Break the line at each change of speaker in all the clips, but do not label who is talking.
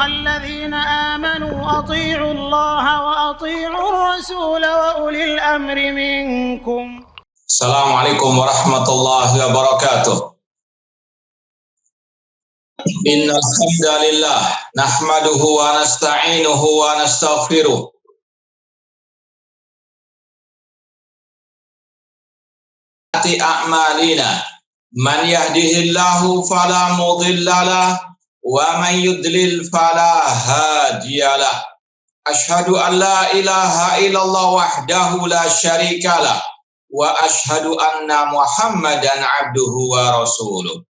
أيها الذين آمنوا أطيعوا الله وأطيعوا الرسول وأولي الأمر منكم.
السلام عليكم ورحمة الله وبركاته. إن الحمد لله نحمده ونستعينه ونستغفره أعمالنا من يهده الله فلا مضل له ومن يضلل فلا هادي له أشهد أن لا إله إلا الله وحده لا شريك له وأشهد أن محمدا عبده ورسوله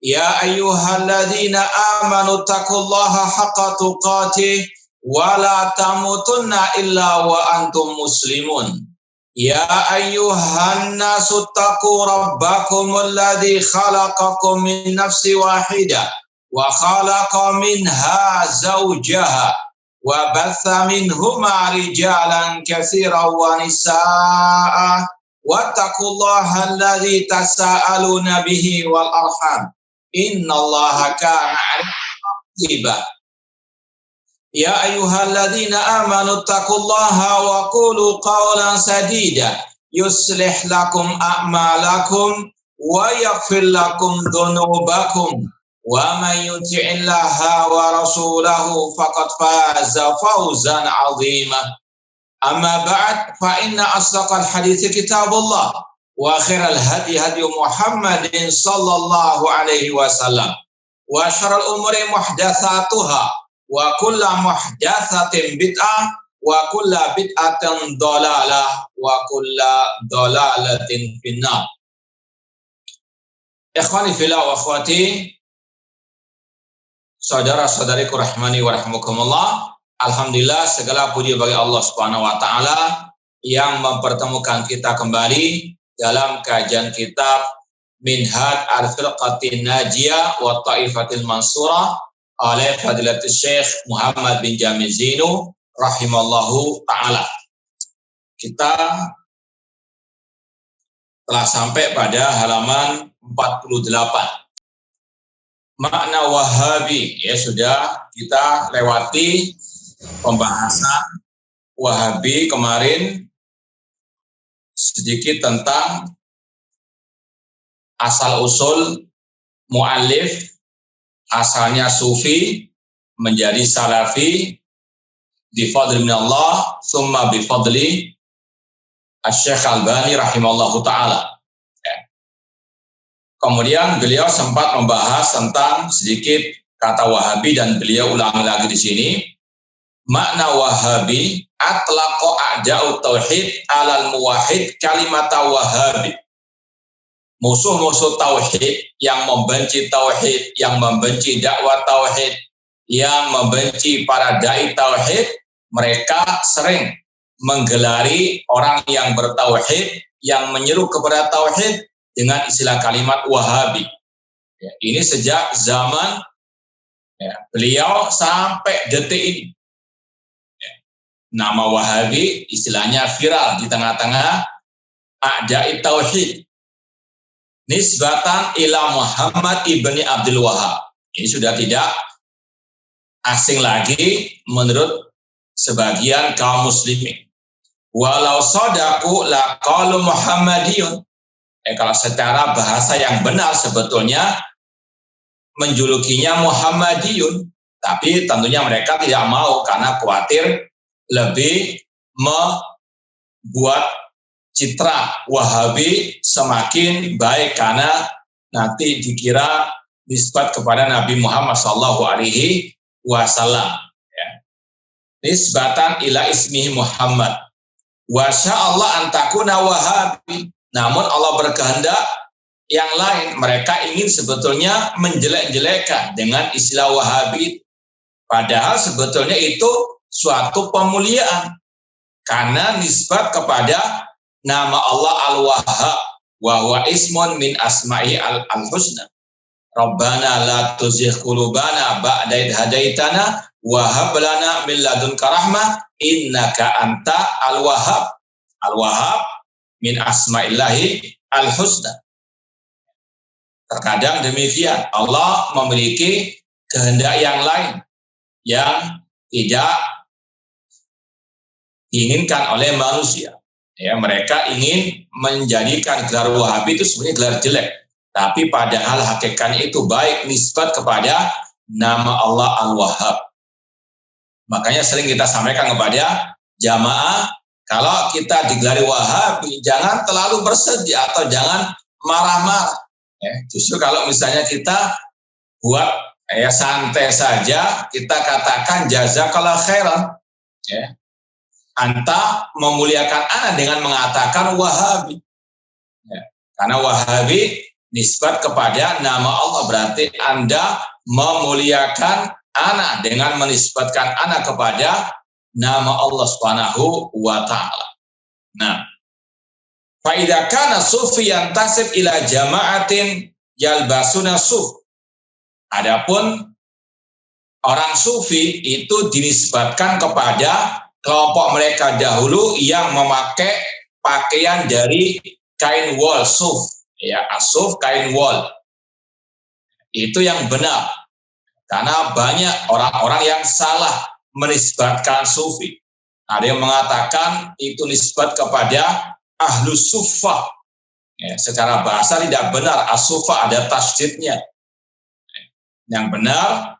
يا أيها الذين آمنوا اتقوا الله حق تقاته ولا تموتن إلا وأنتم مسلمون يا أيها الناس اتقوا ربكم الذي خلقكم من نفس واحدة وخلق منها زوجها وبث منهما رجالا كثيرا ونساء واتقوا الله الذي تساءلون به والأرحام إن الله كان عليكم رقيبا يا أيها الذين آمنوا اتقوا الله وقولوا قولا سديدا يصلح لكم أعمالكم ويغفر لكم ذنوبكم ومن يطع الله ورسوله فقد فاز فوزا عظيما أما بعد فإن أصدق الحديث كتاب الله وخير الهدي هدي محمد صلى الله عليه وسلم وشر الأمور محدثاتها وكل محدثة بدعة وكل بدعة ضلالة وكل ضلالة في النار. Ikhwani fillah wa akhwati, saudara-saudariku rahmani wa rahmukumullah. Alhamdulillah, segala puji bagi Allah Subhanahu wa taala yang mempertemukan kita kembali dalam kajian kitab Minhaj al-Firqatin Najiyah wa Taifatil Mansurah oleh Fadilatul Syekh Muhammad bin Jamil Zainu rahimallahu ta'ala. Kita telah sampai pada halaman 48. Makna Wahabi, ya sudah kita lewati pembahasan Wahabi kemarin, sedikit tentang asal-usul mu'allif, asalnya sufi, menjadi salafi, bifadli minallah, summa bifadli Asy-Syaikh Albani rahimallahu ta'ala. Kemudian beliau sempat membahas tentang sedikit kata Wahabi dan beliau ulangi lagi di sini. Makna Wahabi, atlaqa a'da'ut tauhid alal muwahhid kalimata Wahabi. Musuh-musuh tauhid yang membenci tauhid, yang membenci dakwah tauhid, yang membenci para dai tauhid, mereka sering menggelari orang yang bertauhid, yang menyeru kepada tauhid dengan istilah kalimat Wahabi. Ya, ini sejak zaman beliau sampai detik ini. Ya, nama Wahabi istilahnya viral di tengah-tengah a'da'i tauhid. Nisbatan ila Muhammad ibni Abdul Wahhab. Ini sudah tidak asing lagi menurut sebagian kaum muslimin. Walau sadaku laqalu Muhammadiyun. Kalau secara bahasa yang benar sebetulnya menjulukinya Muhammadiyun, tapi tentunya mereka tidak mau karena khawatir lebih membuat citra Wahabi semakin baik karena nanti dikira nisbat kepada Nabi Muhammad SAW. Ya. Nisbatan ila ismihi Muhammad. Wa sya'allah antakuna Wahabi. Namun Allah berkehendak yang lain. Mereka ingin sebetulnya menjelek-jelekkan dengan istilah Wahabi. Padahal sebetulnya itu suatu pemuliaan. Karena nisbat kepada nama Allah Al-Wahhab, wa huwa ismun min asma'i al-husna. Rabbana la tuzigh qulubana ba'da idh hadaitana wa hab lana min ladunka rahmah innaka anta al-wahhab. Al-Wahhab min asma'illahi al-husna. Terkadang demikian, Allah memiliki kehendak yang lain. yang tidak diinginkan oleh manusia. Ya, mereka ingin menjadikan gelar Wahabi itu sebenarnya gelar jelek, tapi padahal hakikatnya itu baik, nisbat kepada nama Allah Al-Wahhab. Makanya sering kita sampaikan kepada jamaah, kalau kita digelari Wahabi, jangan terlalu bersedih atau jangan marah-marah. Ya, justru kalau misalnya kita buat santai saja, kita katakan jazakallah khairan. Ya. Anta memuliakan ana dengan mengatakan Wahabi. Ya. Karena Wahabi nisbat kepada nama Allah, berarti Anda memuliakan ana dengan menisbatkan ana kepada nama Allah Subhanahu wa taala. Nah, fa idza kana sufi yantasib ila jama'atin yalbasuna suf. Adapun orang sufi itu dinisbatkan kepada kelompok mereka dahulu yang memakai pakaian dari kain wol, suf, ya, asuf, kain wol. Itu yang benar. Karena banyak orang-orang yang salah menisbatkan sufi. Ada yang mengatakan itu nisbat kepada ahlus suffah. Ya, secara bahasa tidak benar, as-suffah ada tasydidnya. Yang benar,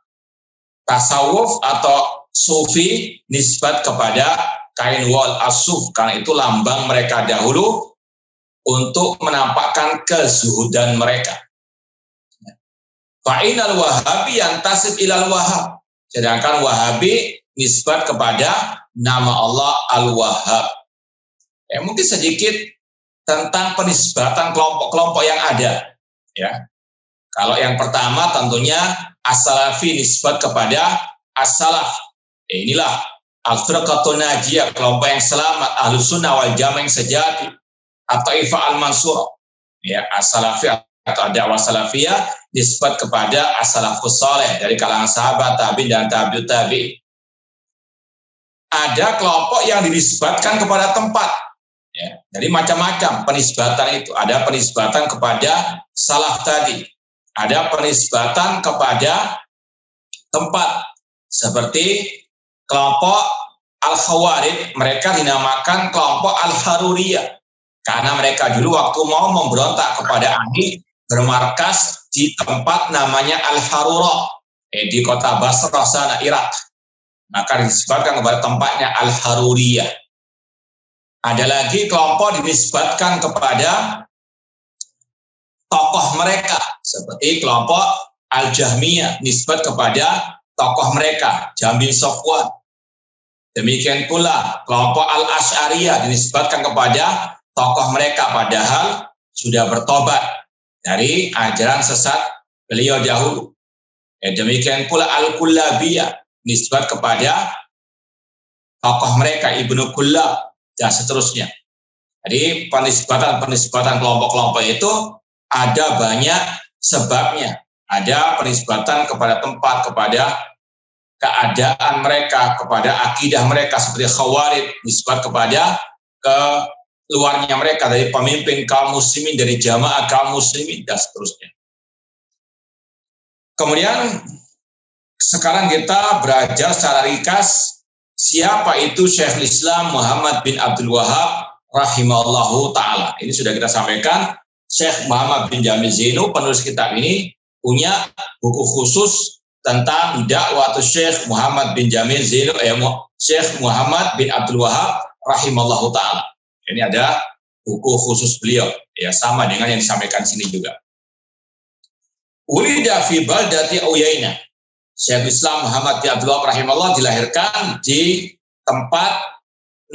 tasawuf atau sufi nisbat kepada kain wol asuf, karena itu lambang mereka dahulu untuk menampakkan kezuhudan mereka. Fa'inal Wahabi yantasib ilal Wahhab, sedangkan Wahabi nisbat kepada nama Allah Al-Wahhab. Ya, mungkin sedikit tentang penisbatan kelompok-kelompok yang ada. Ya, kalau yang pertama tentunya as-salafi nisbat kepada as-salaf. Inilah al-firqatun najiyah, kelompok yang selamat, ahlus sunnah wal jamaah yang sejati, atau ifa al-mansur. Ya, as-salafi atau dakwah salafiyah nisbat kepada as-salafus saleh dari kalangan sahabat, tabi'in dan tabi'ut tabi'in. Ada kelompok yang dinisbatkan kepada tempat. Ya, jadi macam-macam penisbatan itu. Ada penisbatan kepada salaf tadi. Ada penisbatan kepada tempat. Seperti kelompok Al-Khawarij, mereka dinamakan kelompok Al-Haruriyah. Karena mereka dulu waktu mau memberontak kepada Ali, bermarkas di tempat namanya Al-Harurah, di kota Basrah sana, Irak. Maka disebutkan kepada tempatnya Al-Haruriyah. Ada lagi kelompok dinisbatkan kepada tokoh mereka, seperti kelompok Al-Jahmiyah, nisbat kepada tokoh mereka, Jahm bin Safwan. Demikian pula kelompok Al-Asy'ariyah dinisbatkan kepada tokoh mereka, padahal sudah bertobat dari ajaran sesat beliau dahulu. Demikian pula Al-Kullabiyah nisbat kepada tokoh mereka, Ibnu Kullab, dan seterusnya. Jadi penisbatan kelompok-kelompok itu ada banyak sebabnya. Ada penisbatan kepada tempat, kepada keadaan mereka, kepada akidah mereka, seperti Khawarij nisbat kepada keluarnya mereka dari pemimpin kaum muslimin, dari jamaah kaum muslimin, dan seterusnya. Kemudian sekarang kita belajar secara ringkas siapa itu Syekhul Islam Muhammad bin Abdul Wahhab rahimahullahu ta'ala. Ini sudah kita sampaikan. Syekh Muhammad bin Jamil Zainu, penulis kitab ini, punya buku khusus tentang dakwah Syekh Muhammad bin Jamil Zainu, Syekh Muhammad bin Abdul Wahhab rahimahullahu ta'ala. Ini ada buku khusus beliau, ya, sama dengan yang disampaikan sini juga. Ulida fi baldati Uyainah. Syekh Islam Muhammad bin Abdul Wahhab rahimahullah dilahirkan di tempat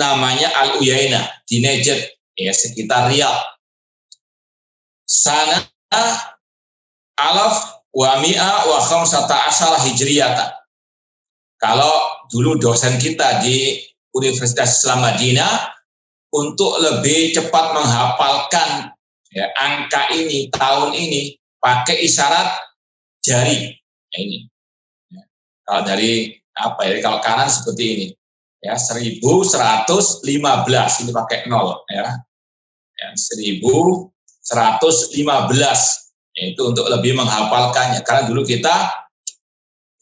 namanya Al-Uyainah di Najd, ya, sekitar Riyadh. Sana alaf wa mi'a wa khamsata asyara hijriyata. Kalau dulu dosen kita di Universitas Islam Madinah, untuk lebih cepat menghafalkan, ya, angka ini, tahun ini, pakai isyarat jari. Ya, ini. Ya. Kalau dari apa ya? Kalau kanan seperti ini, ya, 1115 ini pakai 0, ya. 1115, yaitu untuk lebih menghafalkannya. Karena dulu kita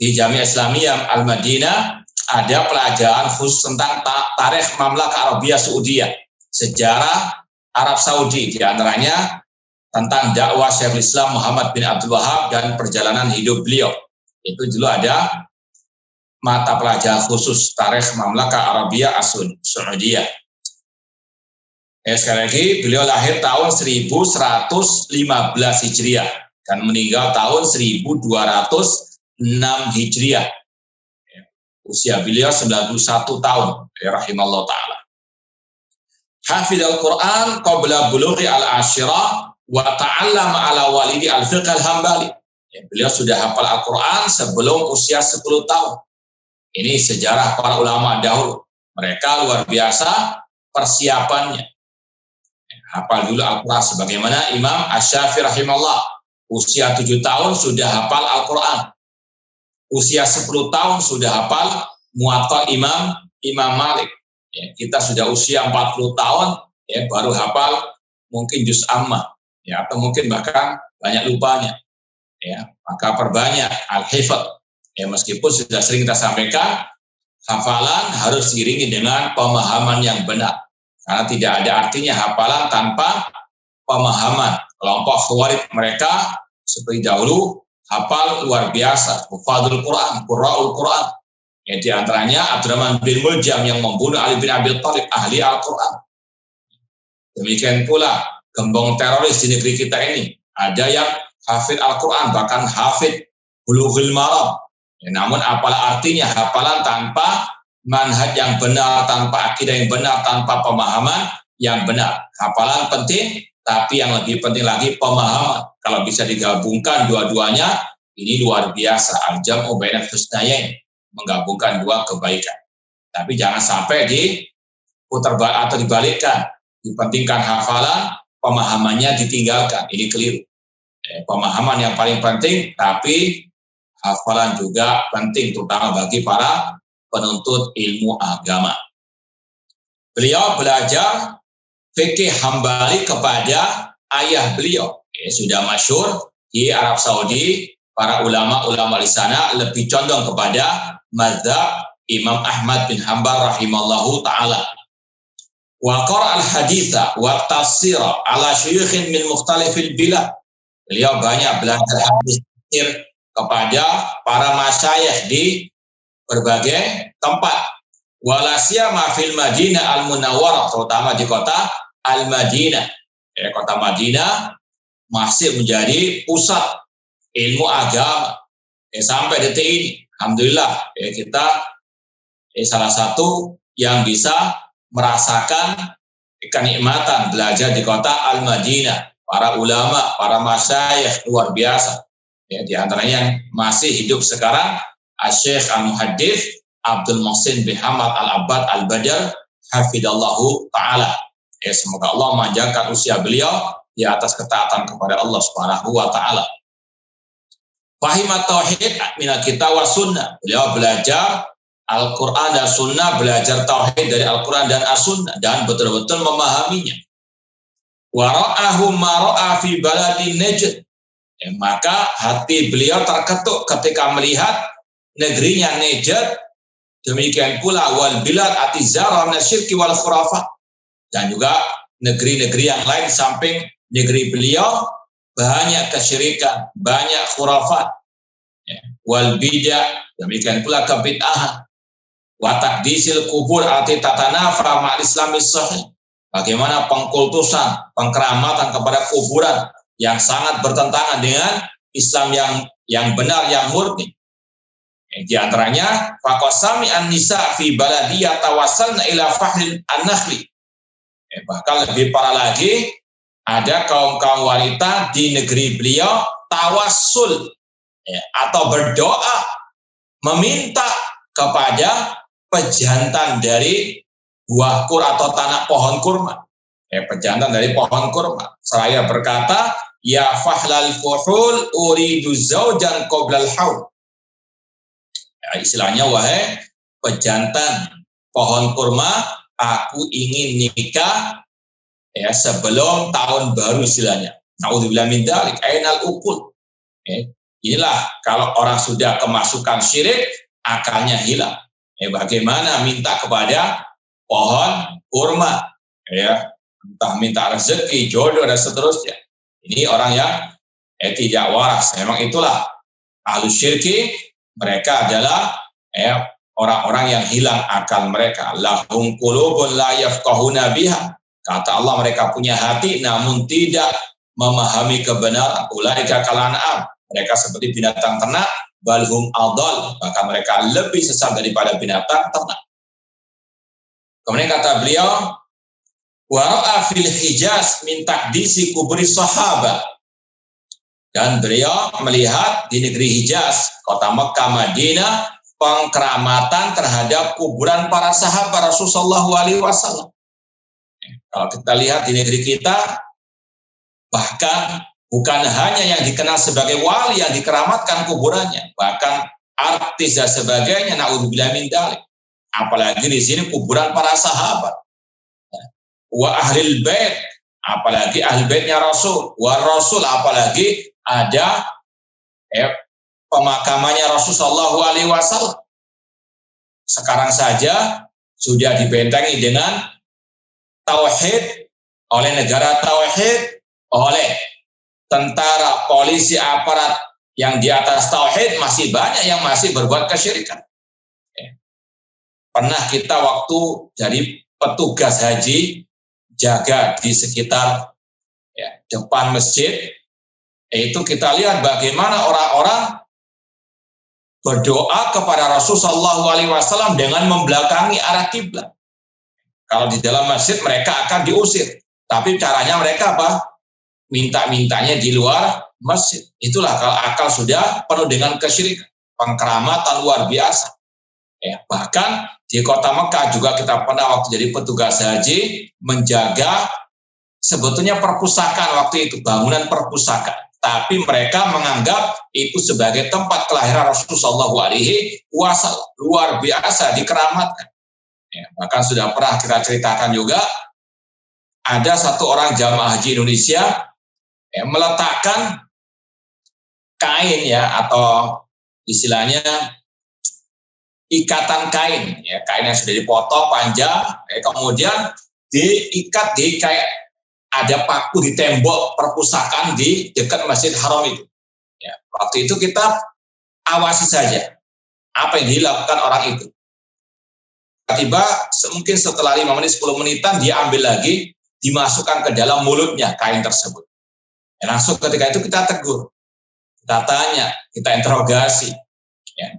di Jamiah Islamiyah Al-Madinah ada pelajaran khusus tentang tarikh Mamlakah Arabia Saudiyah, sejarah Arab Saudi, di antaranya tentang dakwah Syekhul Islam Muhammad bin Abdul Wahab dan perjalanan hidup beliau. Itu dulu ada mata pelajaran khusus tarikh Mamlakah Arabia Saudiyah. Sekali lagi, beliau lahir tahun 1115 Hijriah dan meninggal tahun 1206 Hijriah. Usia beliau 91 tahun, rahimallahu ta'ala. Hafidhal Quran qabla bulughi al-ashirah wa ta'allama ala walidi al-fiqh al-hambali. Beliau sudah hafal Al-Quran sebelum usia 10 tahun. Ini sejarah para ulama dahulu. Mereka luar biasa persiapannya. Hafal dulu Al-Quran sebagaimana Imam Asy-Syafi'i rahimahullah. Usia 7 tahun sudah hafal Al-Quran. Usia 10 tahun sudah hafal Muwatta Imam Malik. Kita sudah usia 40 tahun baru hafal mungkin juz amma, atau mungkin bahkan banyak lupanya. Maka perbanyak al-hifdz. Meskipun sudah sering kita sampaikan, hafalan harus diiringi dengan pemahaman yang benar. Karena tidak ada artinya hafalan tanpa pemahaman. Kelompok Khawarij mereka seperti dahulu hafal luar biasa, hufadzul Quran, qurra'ul Quran. Di antaranya Abdurrahman bin Muljam yang membunuh Ali bin Abi Thalib, ahli Al-Quran. Demikian pula gembong teroris di negeri kita ini. Ada yang hafid Al-Quran, bahkan hafid Bulughul Maram. Namun apalah artinya hafalan tanpa manhaj yang benar, tanpa akidah yang benar, tanpa pemahaman yang benar. Hafalan penting, tapi yang lebih penting lagi pemahaman. Kalau bisa digabungkan dua-duanya, ini luar biasa. Al-jam'u bainal husnayain, menggabungkan dua kebaikan. Tapi jangan sampai diputar atau dibalikkan. Dipentingkan hafalan, pemahamannya ditinggalkan. Ini keliru. Pemahaman yang paling penting, tapi hafalan juga penting, terutama bagi para penuntut ilmu agama. Beliau belajar fikih Hambali kepada ayah beliau. Sudah masyhur di Arab Saudi, para ulama-ulama di sana lebih condong kepada mazhab Imam Ahmad bin Hanbal rahimallahu ta'ala. Wa qara al-haditha wa tafsira ala syuyukhin min mukhtalifil bilad. Beliau banyak belajar hadis kepada para masyayikh di berbagai tempat. Walasiyama fil Madinah al-Munawwarah, terutama di kota Al-Madinah. Kota Madinah masih menjadi pusat ilmu agama. Sampai detik ini, alhamdulillah, kita salah satu yang bisa merasakan kenikmatan belajar di kota Al-Madinah. Para ulama, para masyayikh luar biasa. Di antaranya yang masih hidup sekarang, Syekh Al-Muhaddits Abdul Muhsin bin Hamad Al-Abbad Al-Badr hafidallahu ta'ala. Semoga Allah memanjangkan usia beliau di atas ketaatan kepada Allah Subhanahu wa ta'ala. Fahimat tauhid minal kitab wa sunnah. Beliau belajar Al-Quran dan sunnah, belajar tauhid dari Al-Quran dan As-Sunnah, dan betul-betul memahaminya. Wa ra'ahu ma ra'a fi baladin Najd. Maka hati beliau terketuk ketika melihat negerinya Najd, demikian pula wal bilad atizara nasyirki wal khurafat, dan juga negeri-negeri yang lain samping negeri beliau banyak kesyirikan, banyak khurafat, wal bidah, demikian pula kebid'ahan, wa taqdisil kubur ati tatanafa ma'al islamis sahih, bagaimana pengkultusan, pengkeramatan kepada kuburan yang sangat bertentangan dengan Islam yang benar, yang murni. Di antaranya faqasami an-nisa fi baladiyah tawassalna ila fahlil an-nakhli. Bahkan lebih parah lagi, ada kaum-kaum wanita di negeri beliau tawassul atau berdoa meminta kepada pejantan dari buah kur atau tanah pohon kurma. Pejantan dari pohon kurma. Seraya berkata, ya fahlal fuhul uridu zawjan qoblal haul. Istilahnya, wahai pejantan pohon kurma, aku ingin nikah sebelum tahun baru, istilahnya. Naudzubillah min dzalik, ainal uqul. Inilah kalau orang sudah kemasukan syirik, akalnya hilang. Bagaimana minta kepada pohon kurma, entah minta rezeki, jodoh dan seterusnya. Ini orang yang tidak waras. Memang itulah ahlus syirki, mereka adalah orang-orang yang hilang akal mereka. Lahum qulubun la yafqahuna biha. Kata Allah, mereka punya hati namun tidak memahami kebenaran. Ulaika kalan'am. Mereka seperti binatang ternak, balhum adall, bahkan mereka lebih sesat daripada binatang ternak. Kemudian kata beliau, wa ra'a fil Hijaz min taqdisi kuburi sahabat. Dan beliau melihat di negeri Hijaz, kota Mekah, Madinah, pengkeramatan terhadap kuburan para sahabat Rasulullah SAW. Kalau kita lihat di negeri kita, bahkan bukan hanya yang dikenal sebagai wali yang dikeramatkan kuburannya, bahkan artis dan sebagainya, na'udzubillah min dzalik. Apalagi di sini kuburan para sahabat. Wa ahlil bait, apalagi ahli baitnya Rasul. Wa Rasul, apalagi ada pemakamannya Rasulullah SAW. Sekarang saja sudah dibentengi dengan tauhid, oleh negara tauhid, oleh tentara, polisi, aparat yang di atas tauhid, masih banyak yang masih berbuat kesyirikan. Pernah kita waktu jadi petugas haji, jaga di sekitar depan masjid, itu kita lihat bagaimana orang-orang berdoa kepada Rasulullah SAW dengan membelakangi arah kiblat. Kalau di dalam masjid mereka akan diusir, tapi caranya mereka apa? Minta-mintanya di luar masjid. Itulah kalau akal sudah penuh dengan kesyirikan, pengkeramatan luar biasa. Bahkan di kota Mekah juga kita pernah waktu jadi petugas haji menjaga sebetulnya perpustakaan waktu itu, bangunan perpustakaan. Tapi mereka menganggap itu sebagai tempat kelahiran Rasulullah SAW. Luar biasa dikeramatkan. Bahkan sudah pernah kita ceritakan juga, ada satu orang jamaah haji Indonesia meletakkan kain atau istilahnya ikatan kain, kain yang sudah dipotong panjang, kemudian diikat di kayak ada paku di tembok perpustakaan di dekat Masjid Haram itu. Waktu itu kita awasi saja apa yang dilakukan orang itu. Tiba-tiba mungkin setelah 5 menit 10 menitan dia ambil lagi, dimasukkan ke dalam mulutnya kain tersebut. Langsung ketika itu kita tegur, kita tanya, kita interogasi,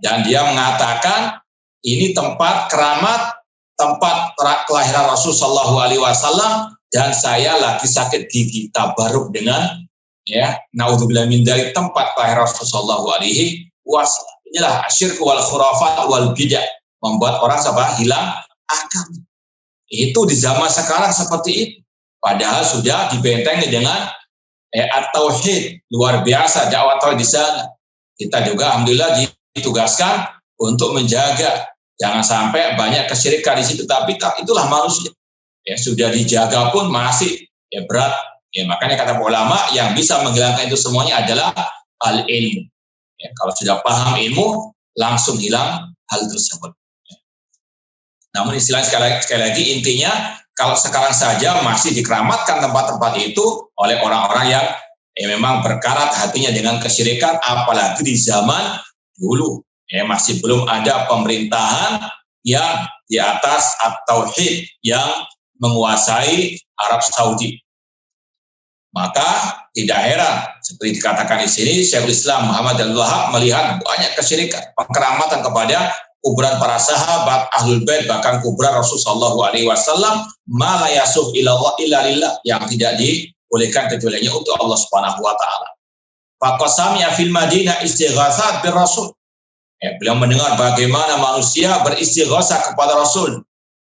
dan dia mengatakan ini tempat keramat, tempat kelahiran Rasulullah SAW, dan saya lagi sakit gigi, tabaruk dengan naudzubillah min dzalik, tempat kelahiran Rasulullah SAW. Inilah asyirku wal khurafat wal bidah, membuat orang hilang akal. Itu di zaman sekarang seperti itu, padahal sudah dibentengi dengan at-tauhid, luar biasa dakwah tauhid di sana. Kita juga alhamdulillah ditugaskan untuk menjaga jangan sampai banyak kesyirikan di situ, tapi itulah manusia. Sudah dijaga pun masih berat. Makanya kata ulama yang bisa menghilangkan itu semuanya adalah al-ilmu. Kalau sudah paham ilmu, langsung hilang hal tersebut. Namun istilahnya sekali lagi intinya, kalau sekarang saja masih dikeramatkan tempat-tempat itu oleh orang-orang yang memang berkarat hatinya dengan kesyirikan, apalagi di zaman dulu. Masih belum ada pemerintahan yang di atas at-tauhid yang menguasai Arab Saudi. Maka tidak heran seperti dikatakan di sini, Syekhul Islam Muhammad Abdul-Wahhab melihat banyak kesyirikan, pengkeramatan kepada kuburan para sahabat, ahlul bait, bahkan kuburan Rasulullah SAW, ma la yasuh illa lillah, yang tidak dibolehkan kecuali untuk Allah Subhanahu wa taala. Faqasamiya fil Madinah istighatsat bir Rasul. Beliau mendengar bagaimana manusia beristighatsah kepada Rasul.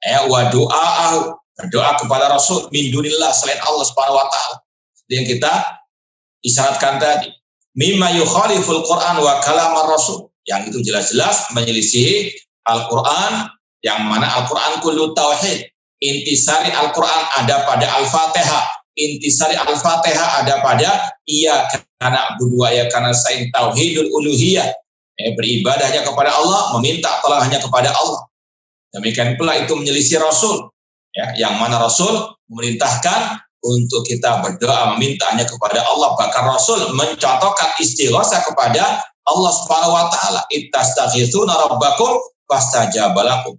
Wa du'a'ahu, berdoa kepada Rasul min dunillah, selain Allah Subhanahu wa taala. Seperti yang kita isyaratkan tadi. Mimma yukhaliful Quran wa kalamar Rasul. Yang itu jelas-jelas menyelisihi Al-Quran, yang mana Al-Quran kullu tauhid. Intisari Al-Quran ada pada Al-Fatihah. intisari Al-Fatihah ada pada iyyaka na'budu wa iyyaka nasta'in, tauhidul uluhiyah. Beribadahnya kepada Allah, meminta tolong hanya kepada Allah. Demikian pula itu menyelisih Rasul, ya, yang mana Rasul memerintahkan untuk kita berdoa meminta hanya kepada Allah. Bahkan Rasul mencontohkan istighatsah kepada Allah Subhanahu wa taala, ittastaghitsuna rabbakum fastajaba lakum.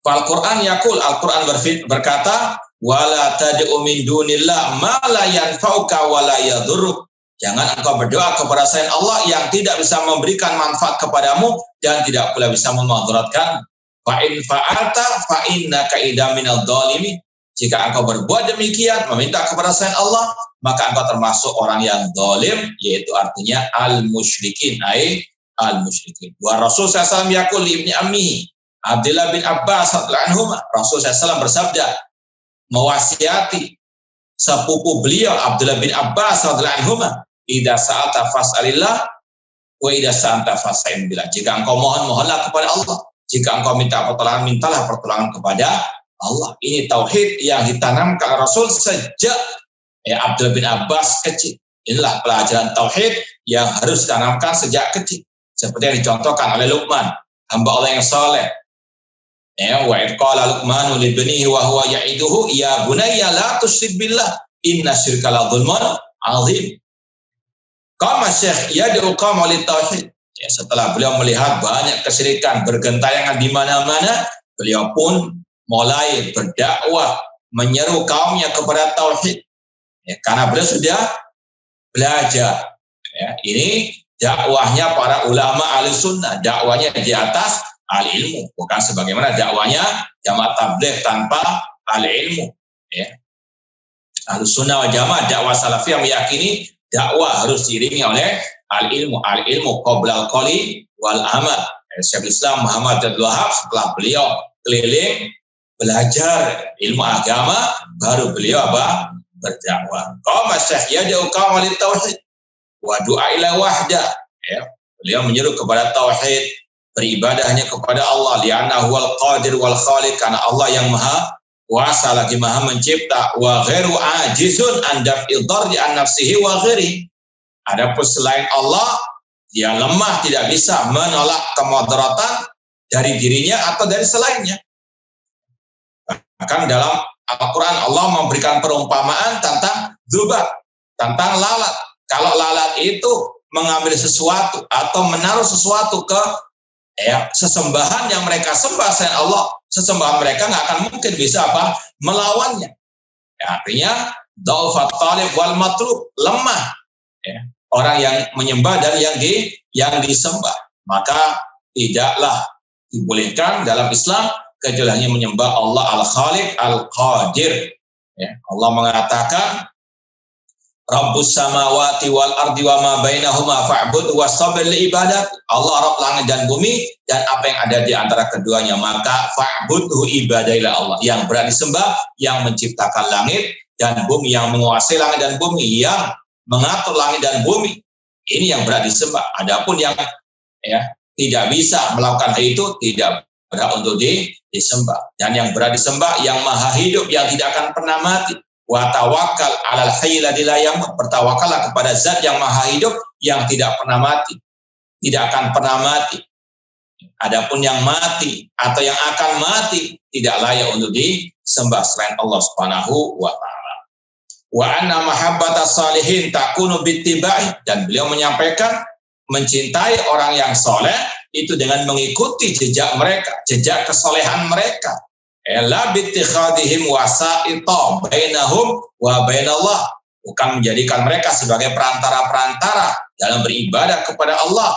Fal Quran yaqul, Al-Quran berkata, wala tad'u min dunillah ma la yanfa'uka wa la yadhurruk. Jangan engkau berdoa kepada selain Allah yang tidak bisa memberikan manfaat kepadamu dan tidak pula bisa memudaratkan. Fa in fa'alta fa innaka idza minadh dhalimin. Jika engkau berbuat demikian, meminta kepada selain Allah, maka engkau termasuk orang yang zalim, yaitu artinya al-musyrikin, al-musyrikin. Wa Rasul sallallahu alaihi wasallam yaqul li ibni ammihi Abdullah bin Abbas radhiyallahu anhu, Rasul sallallahu alaihi wasallam bersabda, mewasiati sepupu beliau Abdullah bin Abbas radhiyallahu anhu, idza sa'alta fas'alillah wa idza sa'alta fas'in billah. Jika engkau mohon, mohonlah kepada Allah. Jika engkau minta pertolongan, mintalah pertolongan kepada Allah. Ini tauhid yang ditanamkan Rasul sejak Abdullah bin Abbas kecil. Inilah pelajaran tauhid yang harus ditanamkan sejak kecil. Seperti yang dicontohkan oleh Luqman, hamba Allah yang saleh. Wa idh qala Luqmanu li ibnihi wa huwa ya'iduhu ya bunayya la tusyrik billah inna syirka la dzulmun 'adzim. Qama Syekh yad'u qauma lit tauhid. Ya, setelah beliau melihat banyak kesyirikan bergentayangan di mana-mana, beliau pun mulai berdakwah menyeru kaumnya kepada tauhid. Ya, karena beliau sudah belajar. Ya, ini dakwahnya para ulama Ahlussunnah, dakwahnya di atas al-ilmu, bukan sebagaimana dakwahnya jamaah tabligh tanpa al-ilmu. Ya. Ahlussunnah wal Jamaah, dakwah salafiyah meyakini dakwah harus diiringi oleh al-ilmu qabla al-qawli wal amal. Syekhul Islam Muhammad Abdul Wahab setelah beliau keliling belajar ilmu agama, baru beliau berdakwah. Qama Syekh yad'u qauma lit tauhid wa du'a ila wahda. Ya, beliau menyeru kepada tauhid, beribadahnya kepada Allah, li'annahu wal qadir wal khaliq, karena Allah yang maha kuasa lagi maha mencipta, wa ghairu ajizun an daf'il dharri an nafsihi wa ghairi. Adapun selain Allah, dia lemah, tidak bisa menolak kemudaratan dari dirinya atau dari selainnya. Bahkan dalam Al-Quran Allah memberikan perumpamaan tentang dzubab, tentang lalat. Kalau lalat itu mengambil sesuatu atau menaruh sesuatu ke sesembahan yang mereka sembah selain Allah, sesembahan mereka nggak akan mungkin bisa melawannya. Ya, artinya dhaufat talib wal matlub, lemah orang yang menyembah dan yang disembah. Maka tidaklah dibolehkan dalam Islam kecuali hanya menyembah Allah al-Khaliq al-Qadir. Ya, Allah mengatakan Rabbus samawati wal ardi wa ma bainahuma fa'bud wastabir li ibadat. Allah Rabb langit dan bumi dan apa yang ada di antara keduanya, maka fa'budhu, ibadailah Allah yang berani disembah, yang menciptakan langit dan bumi, yang menguasai langit dan bumi, yang mengatur langit dan bumi. Ini yang berani disembah. Adapun yang tidak bisa melakukan hal itu tidak berhak untuk disembah. Dan yang berani disembah yang maha hidup, yang tidak akan pernah mati. Wa tawakkal 'alal hayyil ladzi la yamut. Bertawakallah kepada zat yang maha hidup yang tidak pernah mati, tidak akan pernah mati. Adapun yang mati atau yang akan mati tidak layak untuk disembah selain Allah Subhanahu wa taala. Wa anna mahabbatas salihin takunu bittiba'i, dan beliau menyampaikan mencintai orang yang soleh itu dengan mengikuti jejak mereka, jejak kesolehan mereka. La bittikhadihim wasa'ita bainahum wa bainallah, bukan menjadikan mereka sebagai perantara-perantara dalam beribadah kepada Allah,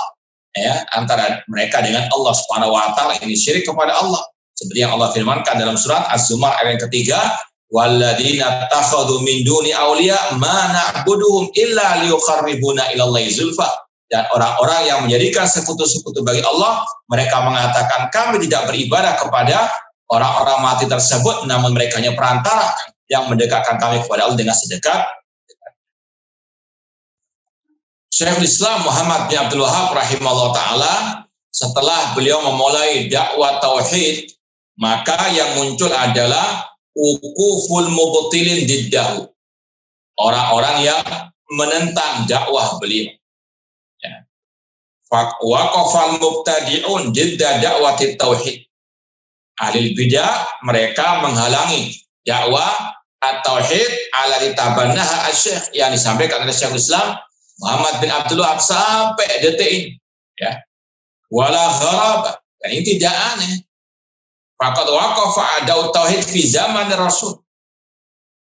antara mereka dengan Allah Subhanahu wa taala. Ini syirik kepada Allah, seperti yang Allah firmankan dalam surat Az-Zumar ayat yang ketiga, walladzina takhadhu min duni awliya ma na'buduhum illa liyuqarribuna ilallahi zulfa. Dan orang-orang yang menjadikan sekutu-sekutu bagi Allah, mereka mengatakan kami tidak beribadah kepada orang-orang mati tersebut, namun mereka hanya perantara yang mendekatkan kami kepada Allah dengan sedekat. Syekhul Islam Muhammad bin Abdul Wahab rahimahullah ta'ala, setelah beliau memulai dakwah tauhid, maka yang muncul adalah uquful mubtilin diddahu, orang-orang yang menentang dakwah beliau. Ya. Waqafal mubtadi'un didda da'wati tauhid. Ahli bidah mereka menghalangi dakwah at-tauhid ala ditabannaha asy-syekh yang disampaikan oleh Syekhul Islam Muhammad bin Abdul Wahab sampai detik ini. Ya. Wala gharaba, dan ini tidak aneh. Faqad waqafa adau tauhid fi zaman Rasul.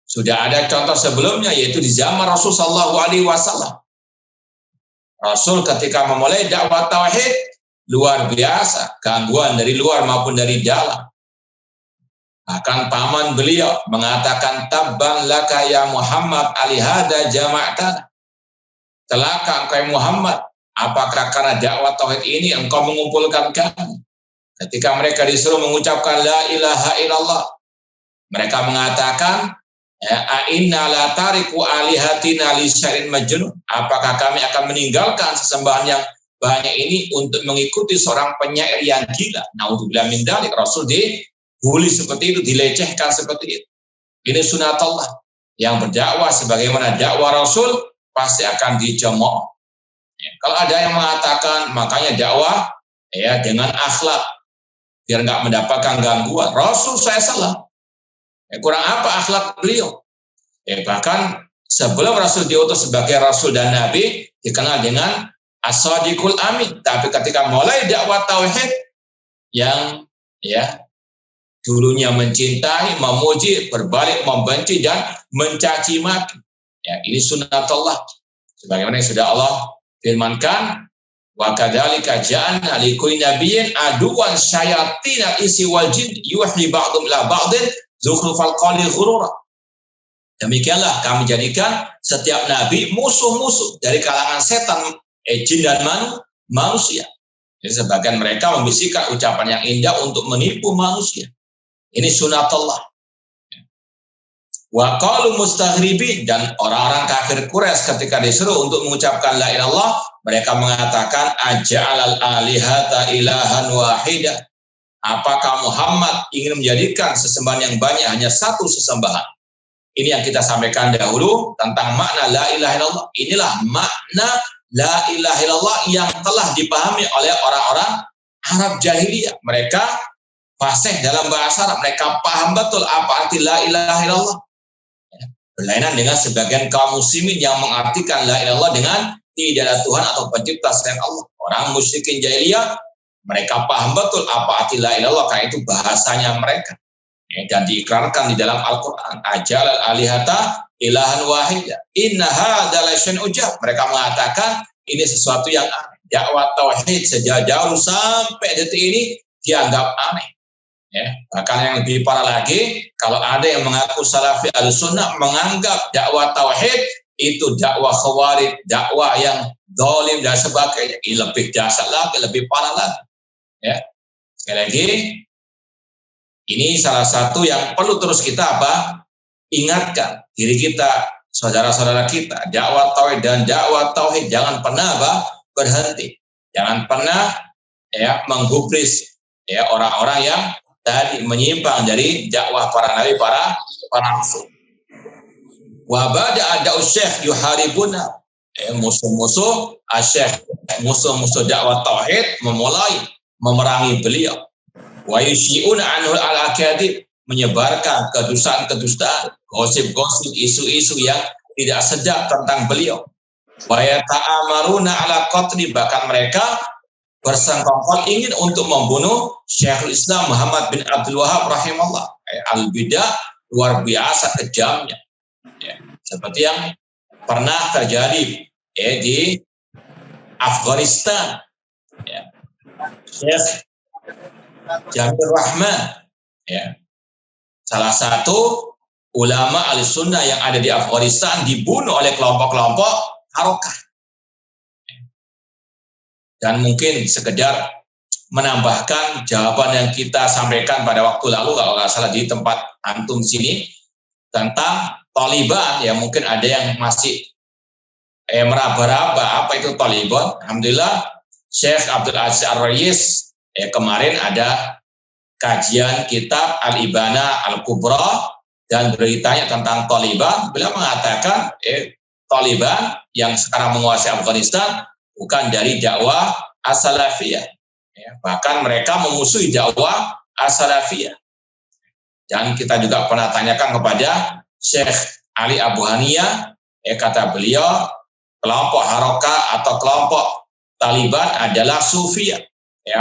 Sudah ada contoh sebelumnya, yaitu di zaman Rasul sallallahu alaihi wasallam. Rasul ketika memulai dakwah tauhid luar biasa, gangguan dari luar maupun dari dalam. Bahkan paman beliau mengatakan, tabban laka ya Muhammad alihada jama'tana. Celaka engkau Muhammad, apakah karena dakwah tauhid ini engkau mengumpulkan kami? Ketika mereka disuruh mengucapkan la ilaha illallah, mereka mengatakan, inna la tariku alihatina li syai'in majnun. Apakah kami akan meninggalkan sesembahan yang banyak ini untuk mengikuti seorang penyair yang gila? Naudzubillah min dzalik. Rasul dibully seperti itu, dilecehkan seperti itu. Ini sunatullah. Yang berdakwah sebagaimana dakwah Rasul pasti akan dicemooh. Ya, kalau ada yang mengatakan makanya dakwah ya dengan akhlak biar nggak mendapatkan gangguan. Rasul saya salah. Kurang apa akhlak beliau? Bahkan sebelum Rasul diutus sebagai Rasul dan Nabi dikenal dengan as-sadiqul amin. Tapi ketika mulai dakwah tauhid yang ya dulunya mencintai, memuji, berbalik membenci dan mencaci maki. Ya, ini sunnatullah. Sebagaimana yang sudah Allah firmankan, wa kadzalika ja'alna likulli nabiyyin aduwan syayatinal insi wal jin yuhi ba'dhum ila ba'dhin zukhrufal qawli ghurura. Demikianlah kami jadikan setiap nabi musuh-musuh dari kalangan setan, jin dan manusia. Jadi sebagian mereka membisikkan ucapan yang indah untuk menipu manusia. Ini sunatullah. Wa qalu mustaghribin, dan orang-orang kafir Quraisy ketika disuruh untuk mengucapkan la ilaha illallah, mereka mengatakan aja'alal alihata ilahan wahida. Apakah Muhammad ingin menjadikan sesembahan yang banyak hanya satu sesembahan? Ini yang kita sampaikan dahulu tentang makna la ilaha illallah. Inilah makna la ilaha illallah yang telah dipahami oleh orang-orang Arab jahiliyah. Mereka fasih dalam bahasa Arab, mereka paham betul apa arti la ilaha illallah. Berlainan dengan sebagian kaum muslimin yang mengartikan la ilaha illallah dengan tidak ada Tuhan atau pencipta selain Allah. Orang musyrikin jahiliyah, mereka paham betul apa arti la ilaha illallah, karena itu bahasanya mereka. Dan diikrarkan di dalam Al-Quran. Ajalal alihata ilahan wahida. Inna hadza la syai'un ujab. Mereka mengatakan ini sesuatu yang aneh. Dakwah tauhid sejak jauh sampai detik ini dianggap aneh. Ya, bahkan yang lebih parah lagi, kalau ada yang mengaku salafi al-sunnah menganggap dakwah tauhid itu dakwah khawarij, dakwah yang zalim dan sebagainya. Ini lebih dahsyat lagi, lebih parah lagi. Ya, sekali lagi, ini salah satu yang perlu terus kita ingatkan diri kita, saudara-saudara kita. Dakwah tauhid dan dakwah tauhid jangan pernah berhenti, jangan pernah menggubris orang-orang yang tadi menyimpang dari dakwah para nabi, para rasul. Wa bada ada syekh yuharibuna, musuh-musuh syekh, musuh-musuh dakwah tauhid memulai memerangi beliau. Wa yusyi'una anhu al-akadib, menyebarkan kedustaan-kedustaan, gosip-gosip, isu-isu yang tidak sedap tentang beliau. Wa yata'amaruna ala qatli, bahkan mereka bersengkongkol ingin untuk membunuh Syekhul Islam Muhammad bin Abdul Wahab rahimahullah. Al-bidah luar biasa kejamnya. Ya, seperti yang pernah terjadi di Afghanistan. Ya. Syekh Jamil Rahman, salah satu ulama al-sunnah yang ada di Afghanistan, dibunuh oleh kelompok-kelompok harokah. Dan mungkin sekedar menambahkan jawaban yang kita sampaikan pada waktu lalu, kalau nggak salah di tempat antum sini, tentang Taliban. Ya, mungkin ada yang masih meraba-raba apa itu Taliban. Alhamdulillah Syekh Abdul Aziz Ar-Rais kemarin ada kajian kitab Al-Ibana Al-Kubra dan beritanya tentang Taliban, beliau mengatakan Taliban yang sekarang menguasai Afghanistan bukan dari dakwah as-salafiyah. Bahkan mereka memusuhi dakwah as-salafiyah. Dan kita juga pernah tanyakan kepada Syekh Ali Abu Haniyah, kata beliau, kelompok Harakah atau kelompok Taliban adalah Sufiyah,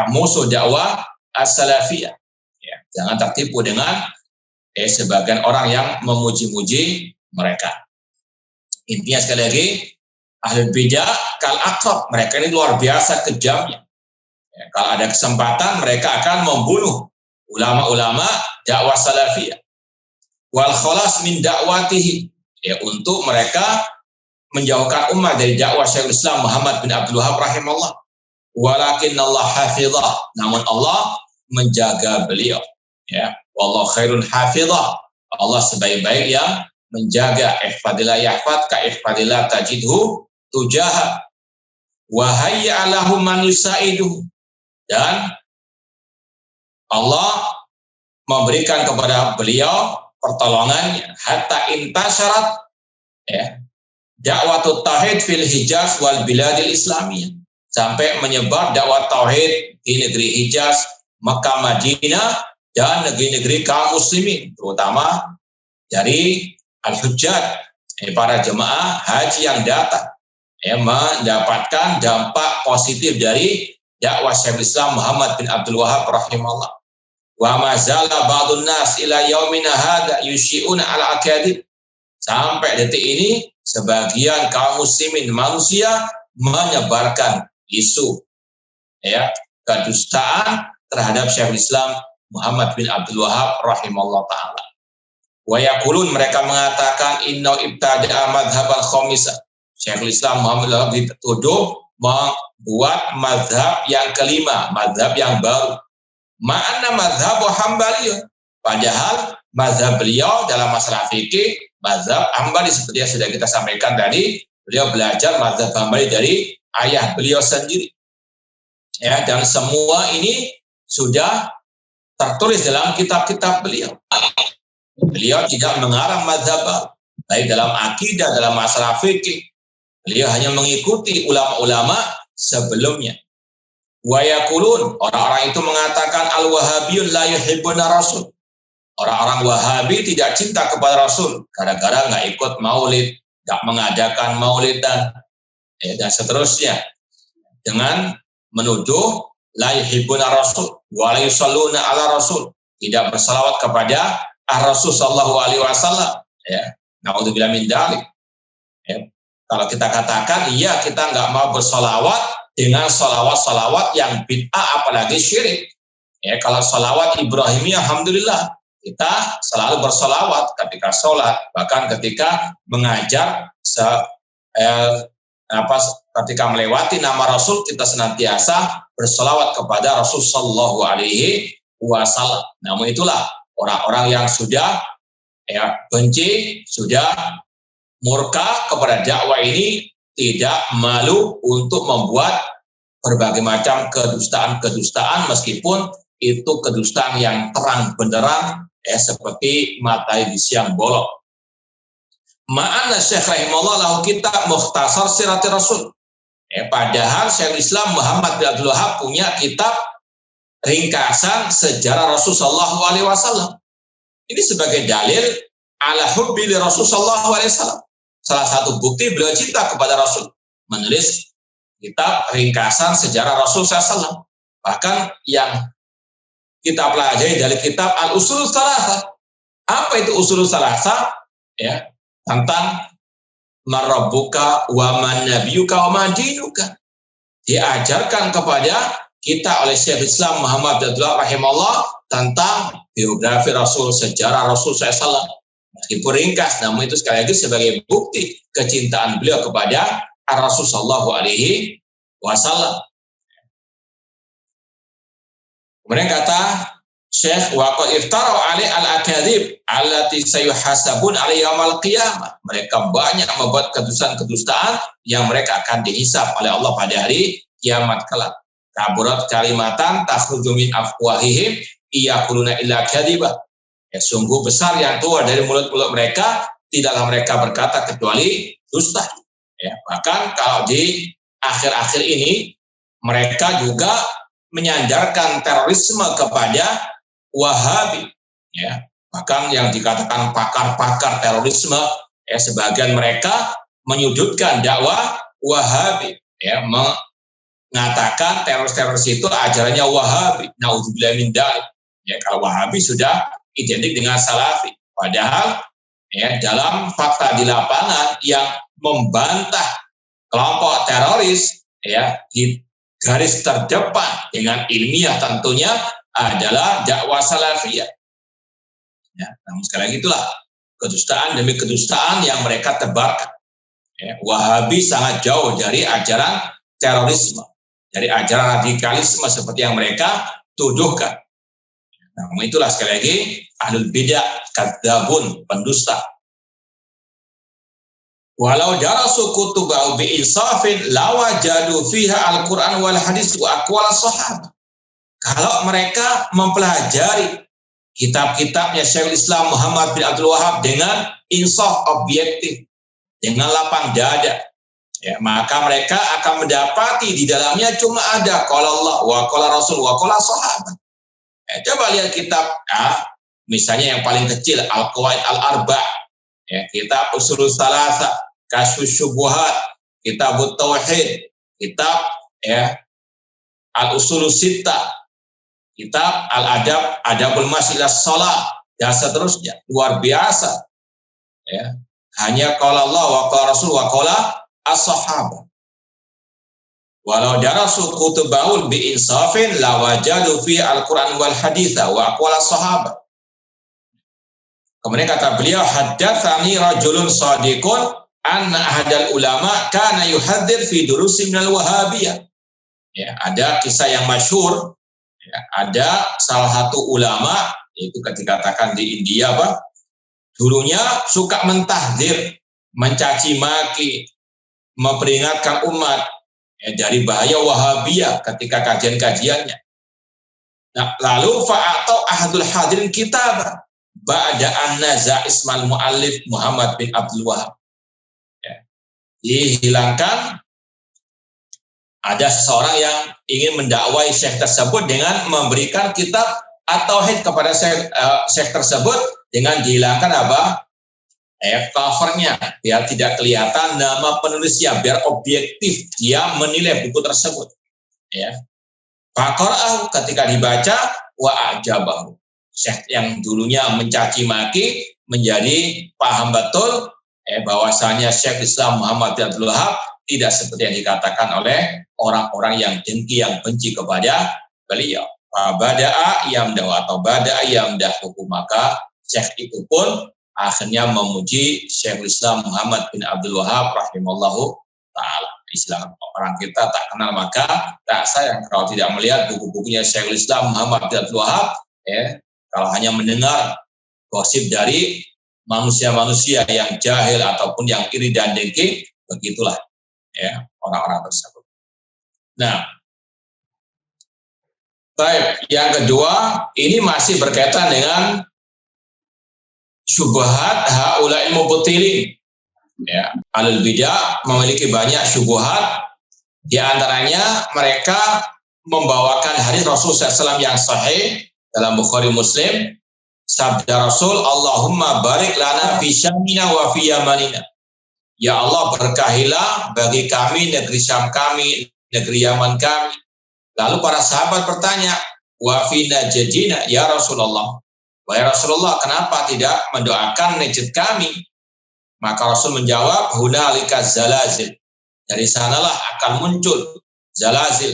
musuh dakwah as-salafiyah. Jangan tertipu dengan sebagian orang yang memuji-muji mereka. Intinya sekali lagi, ahlul bidah kal aqrab, mereka ini luar biasa kejamnya. Kalau ada kesempatan mereka akan membunuh ulama-ulama dakwah salafiyah. Wal khalas min dakwatihi, untuk mereka menjauhkan umat dari dakwah Syekhul Islam Muhammad bin Abdul Wahab rahimahullah. Walakin Allah hafizah, namun Allah menjaga beliau. Wallahu khairul hafizah, Allah sebaik-baik yang menjaga. Ihfadillah yahfad ka ihfadillah tajidhu tujaha wa hayya lahum man yusaiduhu, dan Allah memberikan kepada beliau pertolongannya hatta intasyarat dakwah tauhid fil Hijaz wal biladil islamiyah, sampai menyebar dakwah tauhid di negeri Hijaz, Makkah, Madinah, dan negeri-negeri kaum muslimin, terutama dari al-hujjaj, para jemaah haji yang datang, mendapatkan dampak positif dari dakwah Syekhul Islam Muhammad bin Abdul Wahab rahimahullah. Wa mazala ba'dun nas ila yaumina hadza yusyi'una ala akadib, sampai detik ini sebagian kaum muslimin manusia menyebarkan isu kedustaan terhadap Syekhul Islam Muhammad bin Abdul Wahab rahimahullah ta'ala. Wa yaqulun, mereka mengatakan inna ibtada'a madhhabal khamisah, Syekhul Islam Muhammad bin Abdul Wahab dituduh membuat mazhab yang kelima, mazhab yang baru. Ma'anna mazhab Hambali, padahal mazhab beliau dalam masalah fikih mazhab Hambali, seperti yang sudah kita sampaikan tadi, beliau belajar mazhab Hambali dari ayah beliau sendiri. Dan semua ini sudah tertulis dalam kitab-kitab beliau. Beliau tidak mengarang mazhab baru, baik dalam akidah, dalam masalah fikih. Beliau hanya mengikuti ulama-ulama sebelumnya. Wa yaqulun, orang-orang itu mengatakan al-wahabiyun la yuhibbuna rasul. Orang-orang Wahabi tidak cinta kepada Rasul gara-gara nggak ikut maulid, nggak mengadakan maulid dan seterusnya, dengan menuduh la yuhibbuna rasul wa la yusalluna ala rasul, tidak bersalawat kepada Rasul sallallahu alaihi wasallam. Naudzubillah min dzalik. Kalau kita katakan iya, kita nggak mau bersalawat dengan salawat-salawat yang bid'ah apalagi syirik. Kalau salawat Ibrahimiyah alhamdulillah, kita selalu bersalawat ketika sholat, bahkan ketika mengajar, ketika melewati nama Rasul, kita senantiasa bersalawat kepada Rasul sallallahu alaihi wasallam. Namun itulah orang-orang yang sudah benci, sudah murka kepada dakwah ini, tidak malu untuk membuat berbagai macam kedustaan-kedustaan, meskipun itu kedustaan yang terang benderang, seperti matahari di siang bolong. Ma'ana Syekh rahimahullah lahu kitab Mukhtasar Sirati Rasul. Padahal Syekhul Islam Muhammad bin Abdul Wahab punya kitab ringkasan sejarah Rasul sallallahu alaihi wasallam. Ini sebagai dalil ala hubbi li Rasul sallallahu alaihi wasallam. Salah satu bukti beliau cinta kepada Rasul, menulis kitab ringkasan sejarah Rasul sallallahu alaihi wasallam. Bahkan yang kita pelajari dari kitab Al-Usul Tsalatsa. Apa itu Usul Tsalatsa? Tentang marabbuka wa man nabiyuka wa ma dinuka. Diajarkan kepada kita oleh Syekh Islam Muhammad bin Abdul Wahab rahimahullah tentang biografi Rasul, sejarah Rasul SAW. Meskipun ringkas, namun itu sekali lagi sebagai bukti kecintaan beliau kepada Rasul sallallahu alaihi wasallam. Kemudian kata Syekh, wa qad iftaru alai al-akadzib allati sayuhasabun alai yaumil qiyamah. Mereka banyak membuat kedustaan-kedustaan yang mereka akan dihisab oleh Allah pada hari kiamat kelak. Kaburat kalimatan takhruju min afwahihim yaquluna illa kadhiba. Ya, sungguh besar yang keluar dari mulut-mulut mereka, tidaklah mereka berkata kecuali dusta. Ya, bahkan kalau di akhir-akhir ini mereka juga menyandarkan terorisme kepada Wahabi. Ya, bahkan yang dikatakan pakar-pakar terorisme, ya, sebagian mereka menyudutkan dakwah Wahabi, ya, mengatakan teroris-teroris itu ajarannya Wahabi. Naudzubillah min dzalik. Ya, kalau Wahabi sudah identik dengan Salafi. Padahal ya, dalam fakta di lapangan yang membantah kelompok teroris, ya, di garis terdepan dengan ilmiah tentunya adalah dakwah Salafiyah. Ya, namun sekali lagi itulah kedustaan demi kedustaan yang mereka tebarkan. Ya, Wahabi sangat jauh dari ajaran terorisme, dari ajaran radikalisme seperti yang mereka tuduhkan. Namun itulah sekali lagi ahlul bidah kadzabun, pendusta. Walau darasu kutubahu bi'insafin lawajadu fiha al-Qur'an wal hadis wa aqwal sahabat. Kalau mereka mempelajari kitab-kitabnya Syekhul Islam Muhammad bin Abdul Wahab dengan insaf, objektif, dengan lapang dada, ya, maka mereka akan mendapati di dalamnya cuma ada qala Allah wa qala Rasul wa qala sahabat. Ya, coba lihat kitab misalnya yang paling kecil Al-Qawaid Al-Arba', ya, kitab Ushulus Tsalatsa, Kasyfus Syubuhat, kitab Tauhid, kitab ya Al-Ushulus Sittah, kitab Al-Adab, Adabul Masyilas Shalah, dan seterusnya. Luar biasa. Ya. Hanya qala Allah wa qala Rasul wa qala as-sahabah. Walau darasu kutubahul bi insafin lawajadu fi al-Qur'an wal haditha wa aqwal as-sahabah. Kemudian kata beliau, haddatsani rajulun shadiqun anna ahadal ulama kana yuhadzir fi durusi minal wahabiyah. Ya, ada kisah yang masyhur, ya, ada salah satu ulama, itu ketika dikatakan di India, Pak, dulunya suka mentahdzir, mencaci maki, memperingatkan umat, ya, dari bahaya Wahabiyah ketika kajian-kajiannya. Nah, lalu fa'atau ahadul hadirin kitab ba'da an-naza ismal muallif Muhammad bin Abdul Wahab. Ya, dihilangkan. Ada seseorang yang ingin mendakwai syekh tersebut dengan memberikan kitab at-tauhid kepada syekh tersebut dengan dihilangkan apa? Covernya, biar tidak kelihatan nama penulisnya, biar objektif dia menilai buku tersebut. Ya. Faqara'ahu, ketika dibaca, wa ajabahu. Syekh yang dulunya mencaci maki menjadi paham betul bahwasanya Syekh Islam Muhammad bin Abdul Wahab tidak seperti yang dikatakan oleh orang-orang yang dengki, yang benci kepada beliau. Bada'a yamdahu atau bada'a yamdahu, maka Syekh itu pun akhirnya memuji Syekhul Islam Muhammad bin Abdul Wahab rahimallahu ta'ala. Istilah orang kita tak kenal maka tak sayang. Kalau tidak melihat buku-bukunya Syekhul Islam Muhammad bin Abdul Wahab, ya, kalau hanya mendengar gosip dari manusia-manusia yang jahil ataupun yang iri dan dengki, begitulah ya orang-orang tersebut. Nah, baik, yang kedua ini masih berkaitan dengan syubhat haula'il mubtilin. Ya, ahlul bidah memiliki banyak syubhat, di antaranya mereka membawakan hadis Rasul SAW yang sahih dalam Bukhari Muslim, sabda Rasul, Allahumma barik lana fi syamina wa fi yamanina. Ya Allah, berkahilah bagi kami negeri Syam kami, negeri Yaman kami. Lalu para sahabat bertanya, wa fi najdina ya Rasulullah. Wahai Rasulullah, kenapa tidak mendoakan najd kami? Maka Rasul menjawab, hunalika zalazil. Dari sanalah akan muncul zalazil,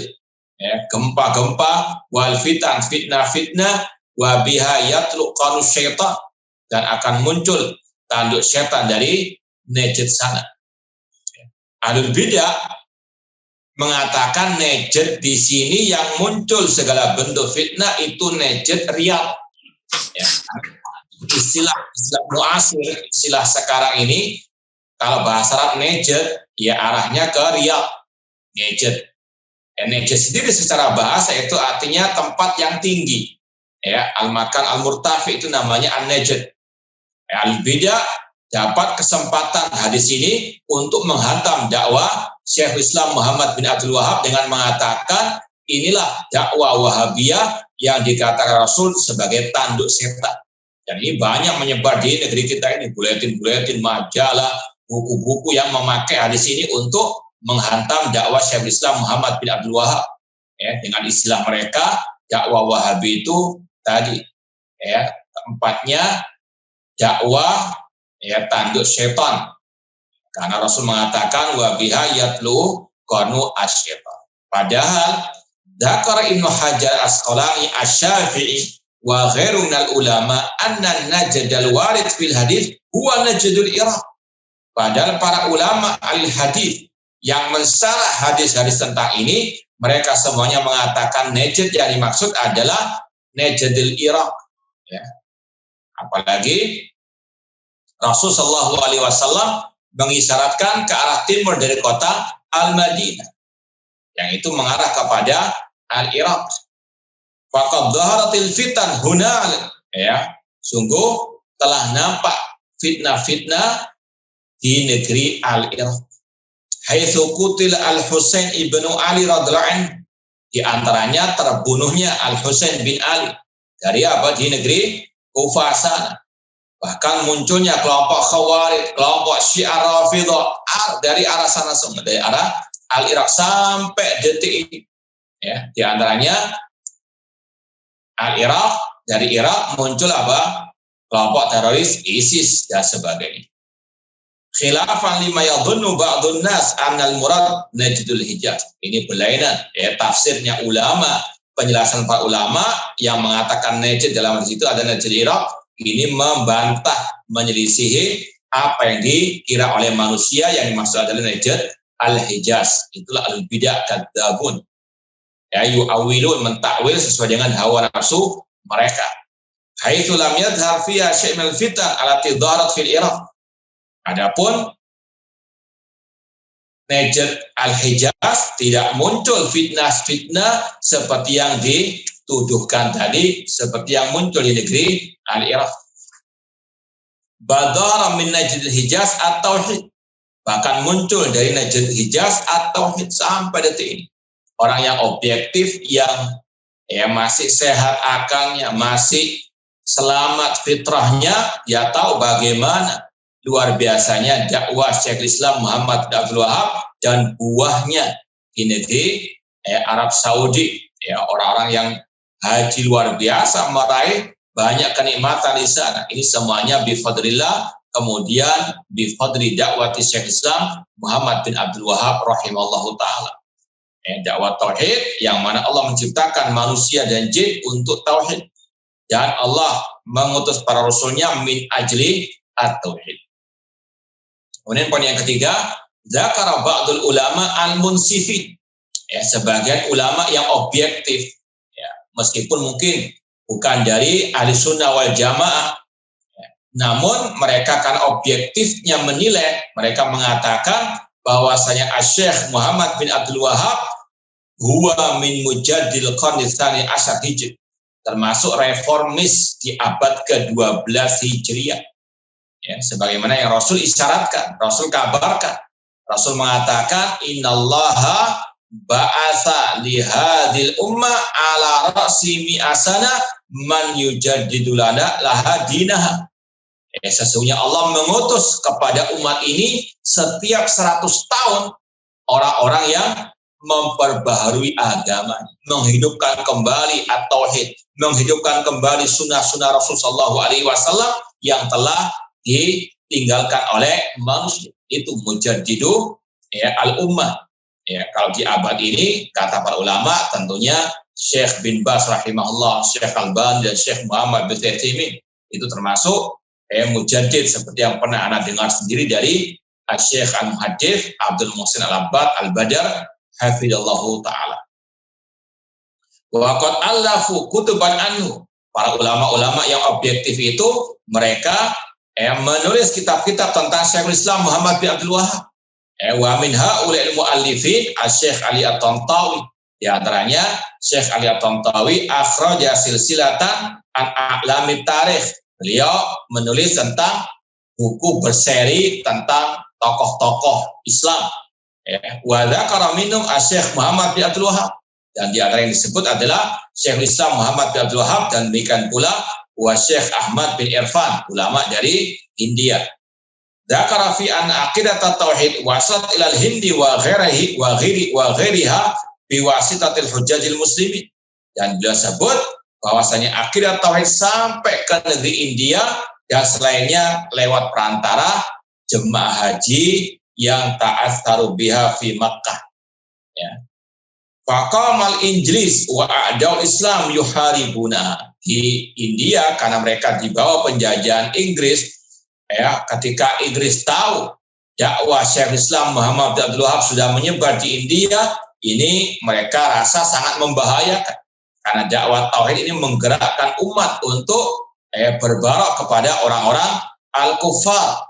ya, gempa-gempa, wal fitan, fitnah-fitnah, wa biha yatluq qanus syaitan, dan akan muncul tanduk syaitan dari najd sana. Ahlul bidah mengatakan najd di sini yang muncul segala bentuk fitnah itu najd riyad. Ya. Istilah muasir, istilah sekarang ini, kalau bahasa Arab najd, ya arahnya ke riyad. Najd. Najd sendiri secara bahasa itu artinya tempat yang tinggi. ya, al-makan al-murtafi itu namanya an-najd. Al-bidah dapat kesempatan hadis ini untuk menghantam dakwah Syekh Islam Muhammad bin Abdul Wahab dengan mengatakan inilah dakwah Wahabiyah yang dikatakan Rasul sebagai tanduk setan. Dan ini banyak menyebar di negeri kita ini, buletin-buletin, majalah, buku-buku yang memakai hadis ini untuk menghantam dakwah Syekh Islam Muhammad bin Abdul Wahab. Ya, dengan istilah mereka, dakwah Wahabi itu tadi, ya, keempatnya dakwah ya tanduk setan. Karena Rasul mengatakan wa biha yatlu qanu asyaitan. Padahal dzakara Ibnu Hajar Asqalani Asy-Syafi'i wa ghairu minal ulama anna najdal warid fil hadis huwa najdul iraq. Padahal para ulama al-hadis yang mensarah hadis-hadis tentang ini, mereka semuanya mengatakan najd yang dimaksud adalah najdul iraq. Ya. Apalagi Rasul sallallahu alaihi wasallam mengisyaratkan ke arah timur dari kota Al-Madinah, yang itu mengarah kepada Al-Iraq. Faqad dhaharatil fitan hunal, ya, sungguh telah nampak fitnah-fitnah di negeri Al-Iraq. Haitsu qutila Al-Husain ibnu Ali radhiyallahu anhu, di antaranya terbunuhnya Al-Husain bin Ali dari apa? Di negeri Kufah sana. Bahkan munculnya kelompok Khawarij, kelompok Syiah Rafidhah dari arah sana semua, dari arah Al-Iraq sampai detik ini. Ya, di antaranya Al-Iraq, dari Irak muncul apa? Kelompok teroris ISIS dan sebagainya. Khilafan lima yadhunnu ba'dun nas annal murad najdul Hijaz. Ini berlainan, ya, tafsirnya ulama, penjelasan para ulama yang mengatakan najd dalam hadis itu ada najd Irak. Ini membantah, menyelisihi apa yang dikira oleh manusia yang dimaksud adalah najd al-Hijaz. Itulah al-bidah kadzabun. Ya, yu'awilun, mentakwil sesuai dengan hawa nafsu mereka. Haitsu lam yadhhar fiha syai' min al-fitan allati dharat fil Iraq. Adapun najd al-Hijaz tidak muncul fitnah-fitnah seperti yang dituduhkan tadi, seperti yang muncul di negeri Al-Iraq. Badara min najd al-Hijaz at-tauhid. Bahkan muncul dari najd Hijaz at-tauhid sampai detik ini. Orang yang objektif, yang ya masih sehat akalnya, masih selamat fitrahnya, ya tahu bagaimana luar biasanya dakwah Syekh Islam Muhammad bin Abdul Wahab dan buahnya di negeri Arab Saudi. Ya, orang-orang yang haji luar biasa, meraih banyak kenikmatan di sana. Ini semuanya bifadrillah, kemudian bifadri dakwati Syekh Islam Muhammad bin Abdul Wahab rahimallahu ta'ala. Dakwah tauhid yang mana Allah menciptakan manusia dan jin untuk tauhid, dan Allah mengutus para rasulnya min ajli at-tauhid. Kemudian poin yang ketiga, zakara ba'dul ulama al-munsifin. Ya, sebagian ulama yang objektif, ya, meskipun mungkin bukan dari ahli sunnah wal jamaah, ya, namun mereka kan objektifnya menilai, mereka mengatakan bahwasanya Syekh Muhammad bin Abdul Wahab huwa min mujaddil qarni tsani asyar hijri, termasuk reformis di abad ke-12 Hijriah. Ya, sebagaimana yang Rasul isyaratkan, Rasul kabarkan. Rasul mengatakan innallaha ba'atsa li hadhil ummah ala ra'si mi'asana man yujaddidu lana laha dinaha. Sesungguhnya Allah mengutus kepada umat ini setiap 100 tahun orang-orang yang memperbaharui agama, menghidupkan kembali at-tauhid, menghidupkan kembali sunnah-sunnah Rasul sallallahu alaihi wasallam yang telah ditinggalkan oleh manusia. Itu mujaddidu ya al-ummah. Ya, kalau di abad ini kata para ulama tentunya Syekh bin Baz rahimahullah, Syekh Albani dan Syekh Muhammad bin Utsaimin itu termasuk mujaddid seperti yang pernah Anda dengar sendiri dari Syekh Al-Muhaddits Abdul Muhsin Al-Abbad Al-Badar hafidallahu ta'ala. Wa qad allafu kutuban anhu. Para ulama-ulama yang objektif itu mereka menulis kitab-kitab tentang Syekhul Islam Muhammad bin Abdul Wahab. Wa min haula'il muallifin Syekh Ali At-Tantawi. Di antaranya Syekh Ali At-Tantawi akhraja silsilatan an a'lamit tarikh. Beliau menulis tentang buku berseri tentang tokoh-tokoh Islam. Wa dzakara minhum Syekh Muhammad bin Abdul Wahhab. Dan di antara yang disebut adalah Syekh Islam Muhammad bin Abdul Wahhab dan demikian pula wa Syekh Ahmad bin Irfan, ulama dari India. Dzakara fi an aqidat tauhid wasat ilal hindi wa ghairiha bi wasitatil hujjajil muslimin. Dan beliau sebut bahwasanya akidah tauhid sampai ke negeri India dan selainnya lewat perantara jemaah haji yang ta'atharu biha fi Makkah. Ya. Faqamal Inggris wa a'daul Islam yuharibuna. Di India karena mereka di bawah penjajahan Inggris, ya, ketika Inggris tahu dakwah Syekh Islam Muhammad bin Abdul Wahhab sudah menyebar di India, ini mereka rasa sangat membahayakan karena dakwah tauhid ini menggerakkan umat untuk berbarok kepada orang-orang al-kufar.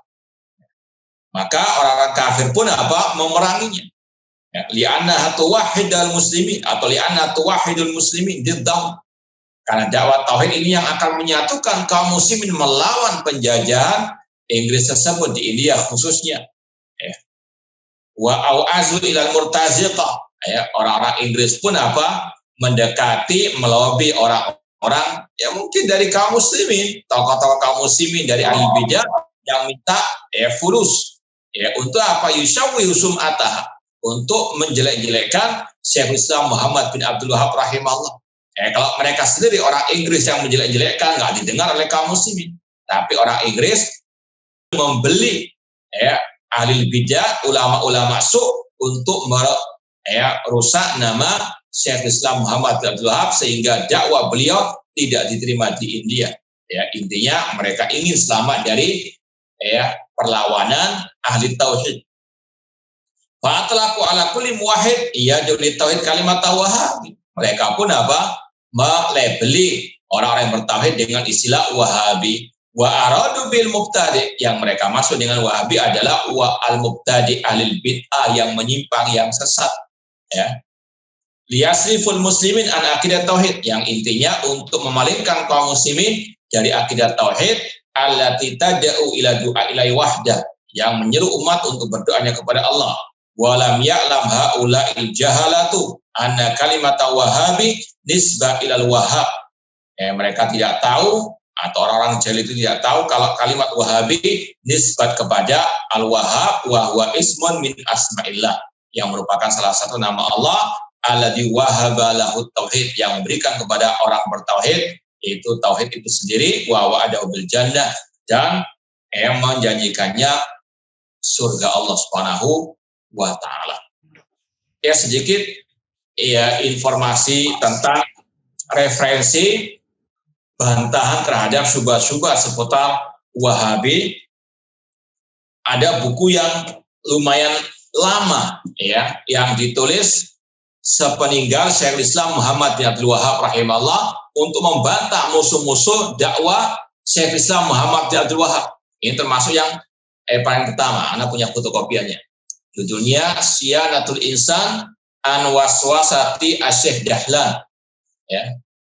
Maka orang-orang kafir pun memeranginya. Li'anna tuwahhidul muslimin atau li'anna tuwahhidul muslimin diddam. Karena dakwah tauhid ini yang akan menyatukan kaum muslimin melawan penjajahan Inggris tersebut di India khususnya. Wa au'azu ilal murtaziqah. Orang-orang Inggris pun mendekati melobi orang-orang yang mungkin dari kaum muslimin, tokoh-tokoh kaum muslimin dari ahli bidah yang minta fulus. Untuk Yusawwi sum'atah, untuk menjelek-jelekkan Syekh Islam Muhammad bin Abdul Wahhab rahimahullah. Kalau mereka sendiri orang Inggris yang menjelek-jelekkan nggak didengar oleh kaum muslimin, tapi orang Inggris membeli ahli bidah, ulama-ulama untuk rusak nama Syekh Islam Muhammad bin Abdul Wahhab sehingga dakwah beliau tidak diterima di India. Intinya mereka ingin selamat dari perlawanan ahli tauhid. Fa'atlaqu ala kulli muwahhid yad'u tauhid kalimat Wahabi. Mereka pun melabeli orang-orang yang bertauhid dengan istilah Wahabi. Wa aradu bil mubtadi, yang mereka maksud dengan Wahabi adalah wa al mubtadi alil bid'ah, yang menyimpang, yang sesat. Liyasriful muslimin an akidah tauhid, yang intinya untuk memalingkan kaum muslimin dari akidah tauhid allati tad'u ila du'a ilai wahdah, yang menyeru umat untuk berdoanya kepada Allah. Walam ya'lam haula'il jahalatu anna kalimat wahabi nisbah ilal wahhab. Mereka tidak tahu, atau orang-orang jahil itu tidak tahu kalau kalimat wahabi nisbat kepada al-wahhab wa huwa ismun min asma'illah, yang merupakan salah satu nama Allah alladzi wahaba lahu tauhid, yang memberikan kepada orang bertauhid itu tauhid itu sendiri, wa wa'adahu bil jannah, dan yang menjanjikannya surga Allah Subhanahu wa ta'ala. Sedikit informasi tentang referensi bantahan terhadap syubhat-syubhat seputar Wahabi. Ada buku yang lumayan lama yang ditulis sepeninggal Syekh Islam Muhammad bin Abdul Wahhab rahimahullah untuk membantah musuh-musuh dakwah Syekh Islam Muhammad bin Abdul Wahhab. Ini termasuk yang paling pertama, Anda punya fotokopiannya. Judulnya Siyanatul Insan an Waswasati Asy-Syaikh Dahlan.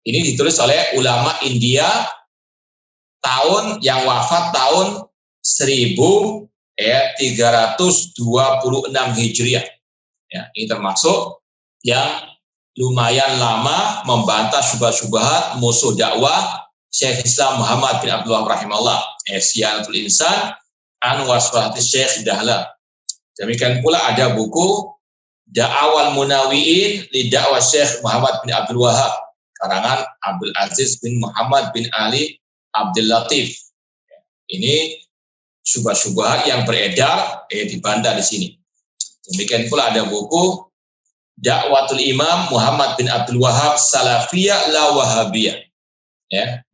Ini ditulis oleh ulama India yang wafat tahun 1326 Hijriah. Ini termasuk yang lumayan lama membantah syubhat-syubhat musuh dakwah Syekh Islam Muhammad bin Abdul Wahhab rahimahullah. Siyanatul Insan an Waswasati Asy-Syaikh Dahlan. Demikian pula ada buku Da'awal Munawiin li Da'wah Syekh Muhammad bin Abdul Wahhab, karangan Abdul Aziz bin Muhammad bin Ali Abdul Latif. Ini syubhat-syubhat yang beredar dibantah di sini. Demikian pula ada buku Da'watul Imam Muhammad bin Abdul Wahhab Salafiyah la Wahabiyah.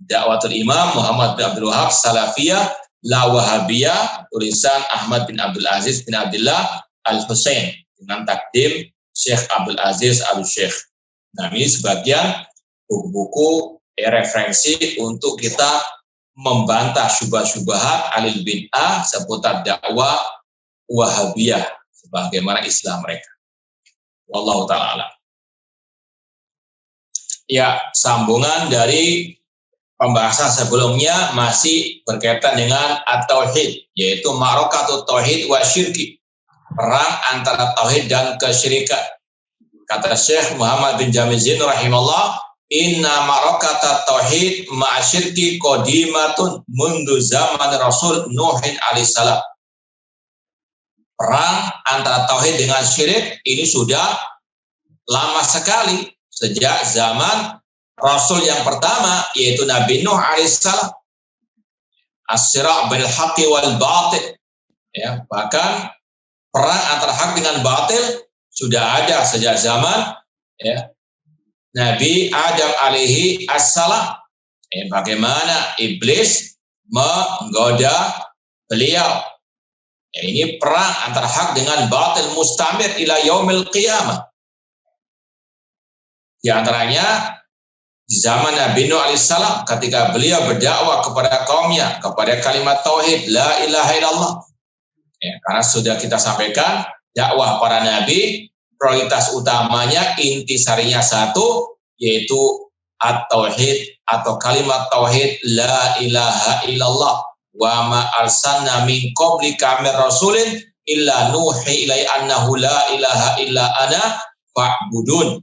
Da'watul Imam Muhammad bin Abdul Wahhab Salafiyah la Wahabiyah, tulisan Ahmad bin Abdul Aziz bin Abdullah Al-Husain dengan takdim Syekh Abdul Aziz Al-Syekh. Nah, ini sebagian buku-buku referensi untuk kita membantah syubhat-syubhat alil bid'ah seputar dakwah Wahabiyah sebagaimana Islam mereka. Wallahu ta'ala. Ya, sambungan dari pembahasan sebelumnya masih berkaitan dengan at-tauhid, yaitu ma'rakatut tauhid wa syirki, perang antara tauhid dan kesyirikan. Kata Syekh Muhammad bin Jamil Zain rahimahullah, inna ma'rakatat tauhid ma'asyirki qadimatun mundu zaman Rasul Nuhin alaihissalam. Perang antara tauhid dengan syirik ini sudah lama sekali, sejak zaman Rasul yang pertama, yaitu Nabi Nuh alaihissalam. As-sira' bil haqqi wal batil. Ya, bahkan perang antara hak dengan batil sudah ada sejak zaman ya, Nabi Adam alaihi assalam. Bagaimana iblis menggoda beliau. Ya, ini perang antara hak dengan batil mustamir ila yaumil qiyamah. Di antaranya di zaman Nabi Nuh alaihissalam, ketika beliau berdakwah kepada kaumnya kepada kalimat tauhid la ilaha illallah. Ya, karena sudah kita sampaikan, dakwah para nabi prioritas utamanya intisarinya satu, yaitu at-tauhid atau kalimat tauhid la ilaha illallah. Wa ma arsalna min qablika min rasulin illa nuhi ilai annahu la ilaha illa ana fa'budun.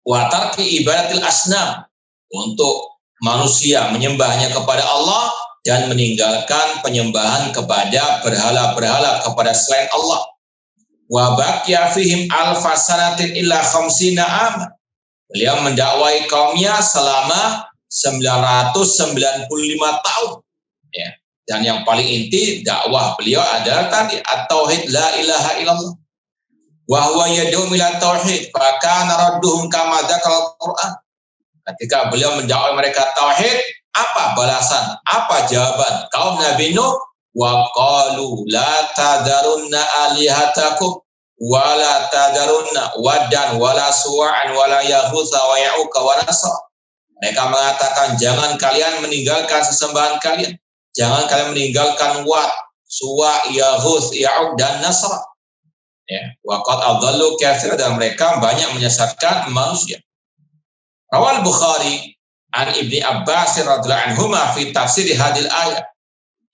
Wa tarki ibadatil asnam, untuk manusia menyembahnya kepada Allah dan meninggalkan penyembahan kepada berhala-berhala kepada selain Allah. Wa baqiya fihim alfasanatin illa khamsina am. Beliau mendakwai kaumnya selama 995 tahun. Ya. Dan yang paling inti dakwah beliau adalah tadi at-tauhid la ilaha illallah. Wa huwa yad'u ila tauhid fa kana radduhum kama dzakara Al-Qur'an. Ketika beliau mendakwai mereka tauhid, apa balasan? Apa jawaban kaum Nabi Nuh? Wa qalu la tadarunna alihatakum wa la tadarunna waddan wa la suwa'an wa la yaghutsa wa ya'uqa wa nasra. Mereka mengatakan, jangan kalian meninggalkan sesembahan kalian. Jangan kalian meninggalkan Wad, Suwa, Yaghuts, Ya'uq dan Nasra. Ya, waqad adallu katsir, dan mereka banyak menyesatkan manusia. Rawal Bukhari an Ibni Abbas radhiyallahu anhuma fi tafsir hadil ayat.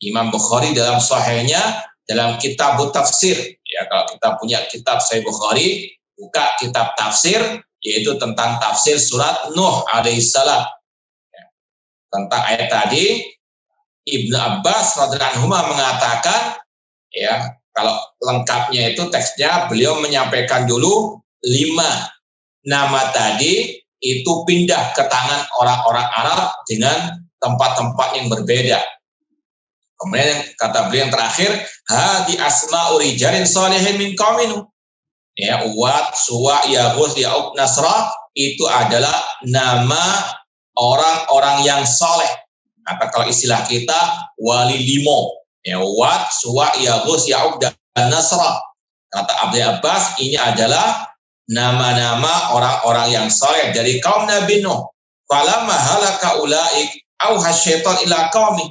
Imam Bukhari dalam sahihnya dalam kitab tafsir, ya, kalau kita punya kitab Sahih Bukhari, buka kitab tafsir, yaitu tentang tafsir surat Nuh alaihissalam. Ya, tentang ayat tadi, Ibnu Abbas radhiyallahu anhuma mengatakan, ya, kalau lengkapnya itu teksnya beliau menyampaikan dulu 5 nama tadi itu pindah ke tangan orang-orang Arab dengan tempat-tempat yang berbeda. Kemudian kata beliau yang terakhir, hadi asma'u rijalin shalihin min qaumin. Ya, Wad, Suwa, Yaghuts, Ya'uq, Nasra itu adalah nama orang-orang yang saleh. Atau kalau istilah kita wali limo. Ya, Wad, Suwa, Yaghuts, Ya'uq dan Nasra. Kata Abdul Abbas, ini adalah nama-nama orang-orang yang saleh dari kaum Nabi Nuh. Falamma halaka ulaik auha syaitan ila qaumi.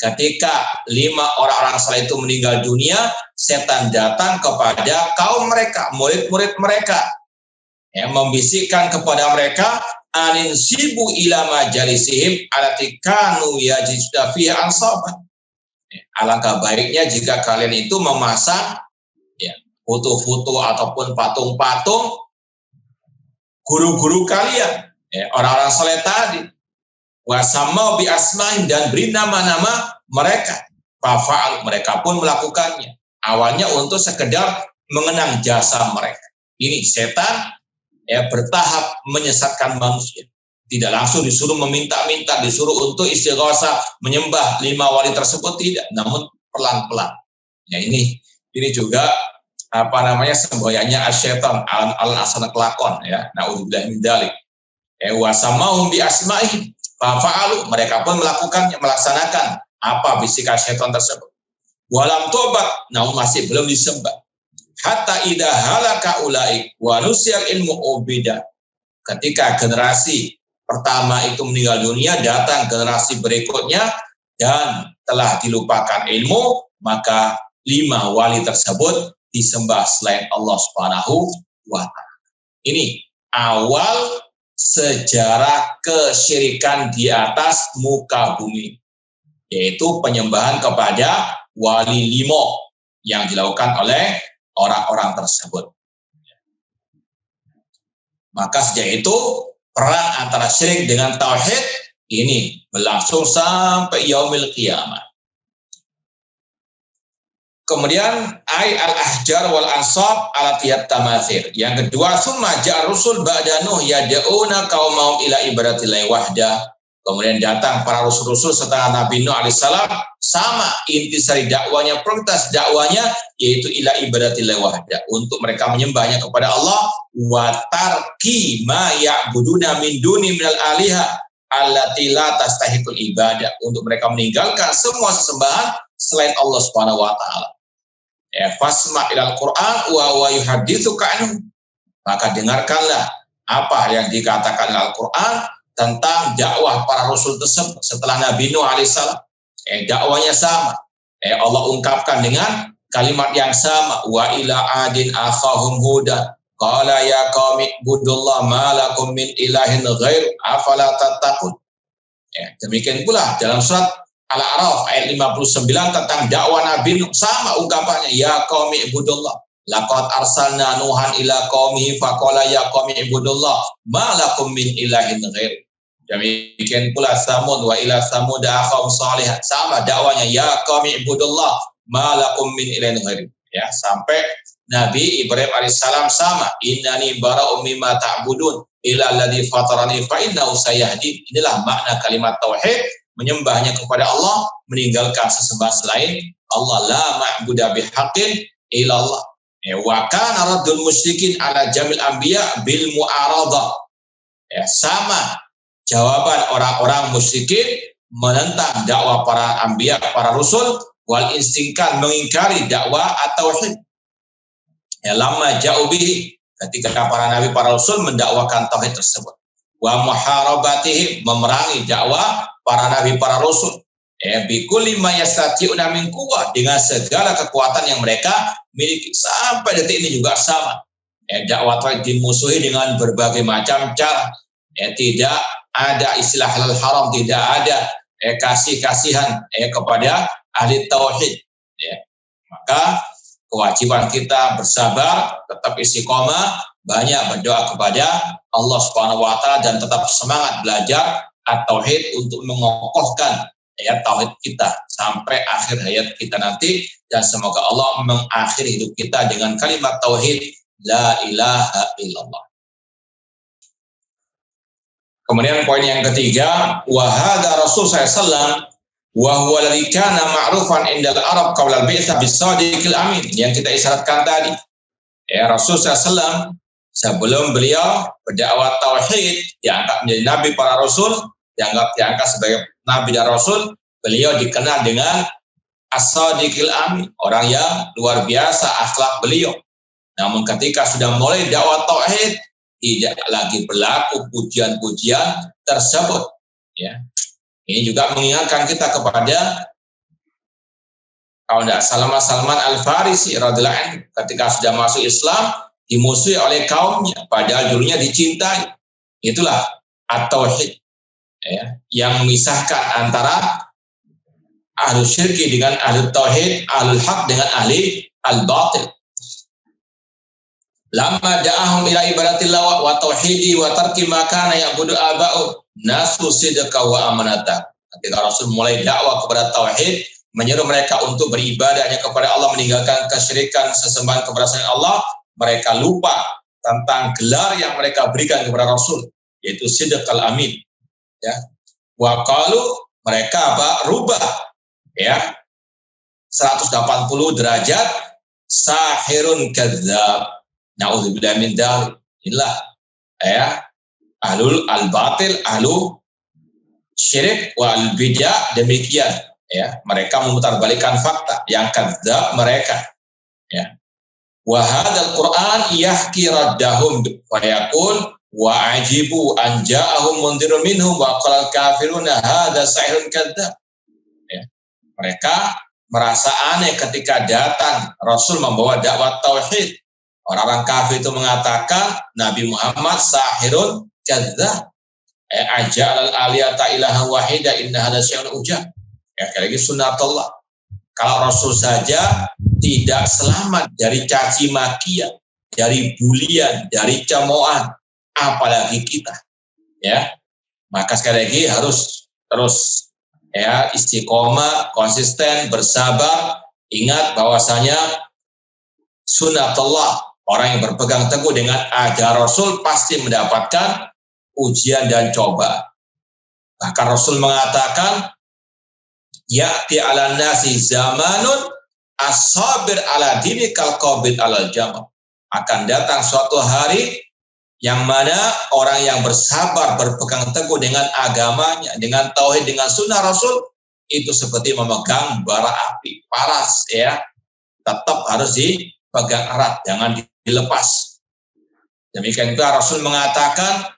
Ketika 5 orang-orang saleh itu meninggal dunia, setan datang kepada kaum mereka, murid-murid mereka, ya, membisikkan kepada mereka, anin sibu ila majalisihim alati kanu yajiduna fiha ansaban. Alangkah baiknya jika kalian itu memasang, ya, foto-foto ataupun patung-patung guru-guru kalian, ya, orang-orang saleh tadi. Wasamau bi asma'in, dan beri nama-nama mereka. Fa'al, mereka pun melakukannya. Awalnya untuk sekedar mengenang jasa mereka. Ini setan, ya, bertahap menyesatkan manusia. Tidak langsung disuruh meminta-minta, disuruh untuk istighosah menyembah 5 wali tersebut, tidak, namun pelan-pelan. Ya, ini juga semboyannya asyaitan al-asana kelakon, ya. Na'udzubillah min dzalik. Wasamahum bi asma'ihim fa'alu, mereka pun melakukannya, melaksanakan apa bisikan syaitan tersebut. Walam tobat, namun masih belum disembah. Hatta idza halaka ulaik wa nusyal ilmu ubida. Ketika generasi pertama itu meninggal dunia, datang generasi berikutnya dan telah dilupakan ilmu, maka 5 wali tersebut disembah selain Allah Subhanahu wa ta'ala. Ini awal sejarah kesyirikan di atas muka bumi, yaitu penyembahan kepada wali limo yang dilakukan oleh orang-orang tersebut. Maka sejak itu perang antara syirik dengan tauhid ini berlangsung sampai yaumil qiyamah. Kemudian al-ahjar wal ansab ala tiyat tamathir. Yang kedua, summa ja'a rusul ba'da Nuh yad'una qaumahum ila ibadatillahi wahda. Kemudian datang para rasul-rasul setelah Nabi Nuh alaihissalam, sama intisari dakwanya, prioritas dakwanya yaitu ila ibadatillahi wahda, untuk mereka menyembahnya kepada Allah, wa tarki ma ya'buduna min duni minal aliha allati la tastahiqul ibadah, untuk mereka meninggalkan semua sesembahan selain Allah Subhanahu wa taala. Ya, fasma ilal Quran wa yuhaditsuka anhu. Maka dengarkanlah apa yang dikatakan Al-Quran tentang dakwah para rasul tersebut setelah Nabi Nuh alaihissalam. Dakwanya sama. Allah ungkapkan dengan kalimat yang sama. Wa ila adin akhahum huda. Qala ya qaumi ibudullah ma lakum min ilahin ghairu afala tattaqun. Demikian pula dalam surat Al-A'raf ayat 59 tentang dakwah Nabi Nuh, sama ungkapannya, ya qaumi ibudullah laqad arsalna nuhan ila qaumihi faqala ya qaumi ibudullah ma lakum min ilahin ghair. Demikian pula Samud, wa ila samud akhahum salih, sama dakwanya, ya qaumi ibudullah ma lakum min ilahin ghair. Ya, sampai Nabi Ibrahim alaihissalam sama, innani bara'um mimma ta'budun ila alladzi fatarani fa innahu sayahdin. Inilah makna kalimat tauhid, menyembahnya kepada Allah, meninggalkan sesembahan selain Allah. La ma'budu bihaqqin illallah. Wa kana raddul musyrikin ala jamil anbiya bil mu'aradah. Sama jawaban orang-orang musyrikin menentang dakwah para anbiya, para rasul, wal instingkan, mengingkari dakwah at-tauhid. Lama jauh bihi, ketika para nabi, para rasul mendakwakan tauhid tersebut. Wa muharabatihim, memerangi dakwah para nabi, para rasul. Bikulli ma yastati'una min quwwah, dengan segala kekuatan yang mereka miliki. Sampai detik ini juga sama. Dakwah tauhid dimusuhi dengan berbagai macam cara. Tidak ada istilah halal haram, tidak ada kasih-kasihan kepada ahli tauhid. Maka kewajiban kita bersabar, tetap istiqomah, banyak berdoa kepada Allah Subhanahu wa taala, dan tetap semangat belajar at-tauhid untuk mengokohkan tauhid kita sampai akhir hayat kita nanti, dan semoga Allah mengakhiri hidup kita dengan kalimat tauhid la ilaha illallah. Kemudian poin yang ketiga, wa hadza Rasul sallallahu wa huwa alladhi kana ma'rufan indal Arab qabla al-bi'tsah bis-sadiqil amin, yang kita isyaratkan tadi. Rasul sallallahu sebelum beliau berdakwah tauhid, diangkat menjadi nabi para rasul, diangkat sebagai nabi dan rasul, beliau dikenal dengan as-sadiqil amin, orang yang luar biasa akhlak beliau. Namun ketika sudah mulai dakwah tauhid, tidak lagi berlaku pujian-pujian tersebut. Ini juga mengingatkan kita kepada, kalau tidak Salman Al-Farisi radhiyallahu anhu, ketika sudah masuk Islam dimusuhi oleh kaumnya, padahal dulunya dicintai. Itulah at-tauhid, yang memisahkan antara ahlu syirki dengan ahlu tauhid, ahlu haq dengan ahli al-batil. Lamma da'ahum ila ibadatillah wa tauhidi wa tarki ma kana ya'budu aba'u nasu sidqa wa amanata. Ketika Rasul mulai dakwah kepada tauhid, menyeru mereka untuk beribadahnya kepada Allah, meninggalkan kesyirikan, sesembahan kepada selain Allah, mereka lupa tentang gelar yang mereka berikan kepada Rasul, yaitu sidqal amin. Wa qalu, mereka rubah 180 derajat, sahirun kadzdzab. Na'udzubillah min dzalik. Inilah ahlul al-batil, ahlu syirik wal bidah, demikian mereka memutarbalikkan fakta, yang kadzdzab mereka. Wa hadzal Qur'an yahki raddahum wa yaqul wa ajibu an ja'ahum mundhirun minhum wa qala al-kafiruna hadza sahirun kadzdzab. Mereka merasa aneh ketika datang Rasul membawa dakwah tauhid. Orang-orang kafir itu mengatakan Nabi Muhammad sahirun kadzdzab. Aja'al aliyata ilaha wahida inna hadza syai'un ujab. Ya, sekali lagi sunnatullah. Kalau Rasul saja tidak selamat dari caci makian, dari bulian, dari cemoohan, apalagi kita. Ya. Maka sekali lagi harus terus ya istiqomah, konsisten, bersabar. Ingat bahwasanya sunnatullah, orang yang berpegang teguh dengan ajaran Rasul pasti mendapatkan ujian dan coba. Bahkan Rasul mengatakan, ya'ti ala nasi zamanun as-sabir ala dini kal qabid alal jamah. Akan datang suatu hari yang mana orang yang bersabar berpegang teguh dengan agamanya, dengan tauhid, dengan sunnah Rasul, itu seperti memegang bara api, paras ya. Tetap harus dipegang erat, jangan dilepas. Demikian juga Rasul mengatakan,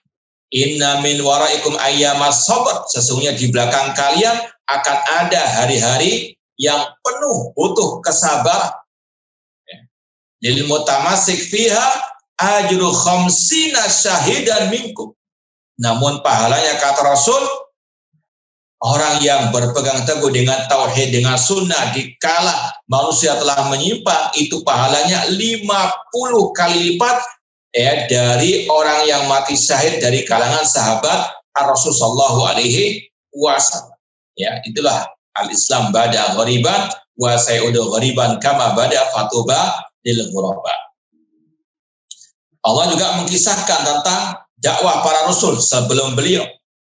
inna min waraikum ayyamas sabr, sesungguhnya di belakang kalian akan ada hari-hari yang penuh butuh kesabaran. Lil mutamassik fiha ajru khamsina syahidan minkum. Namun pahalanya kata Rasul, orang yang berpegang teguh dengan tauhid, dengan sunnah dikala manusia telah menyimpang, itu pahalanya 50 kali lipat ya dari orang yang mati syahid dari kalangan sahabat Rasul sallallahu alaihi wasallam. Ya, itulah al-Islam bada ghariban wa sayudu ghariban kama bada fatuba lil ghuraba. Allah juga mengkisahkan tentang dakwah para rasul sebelum beliau.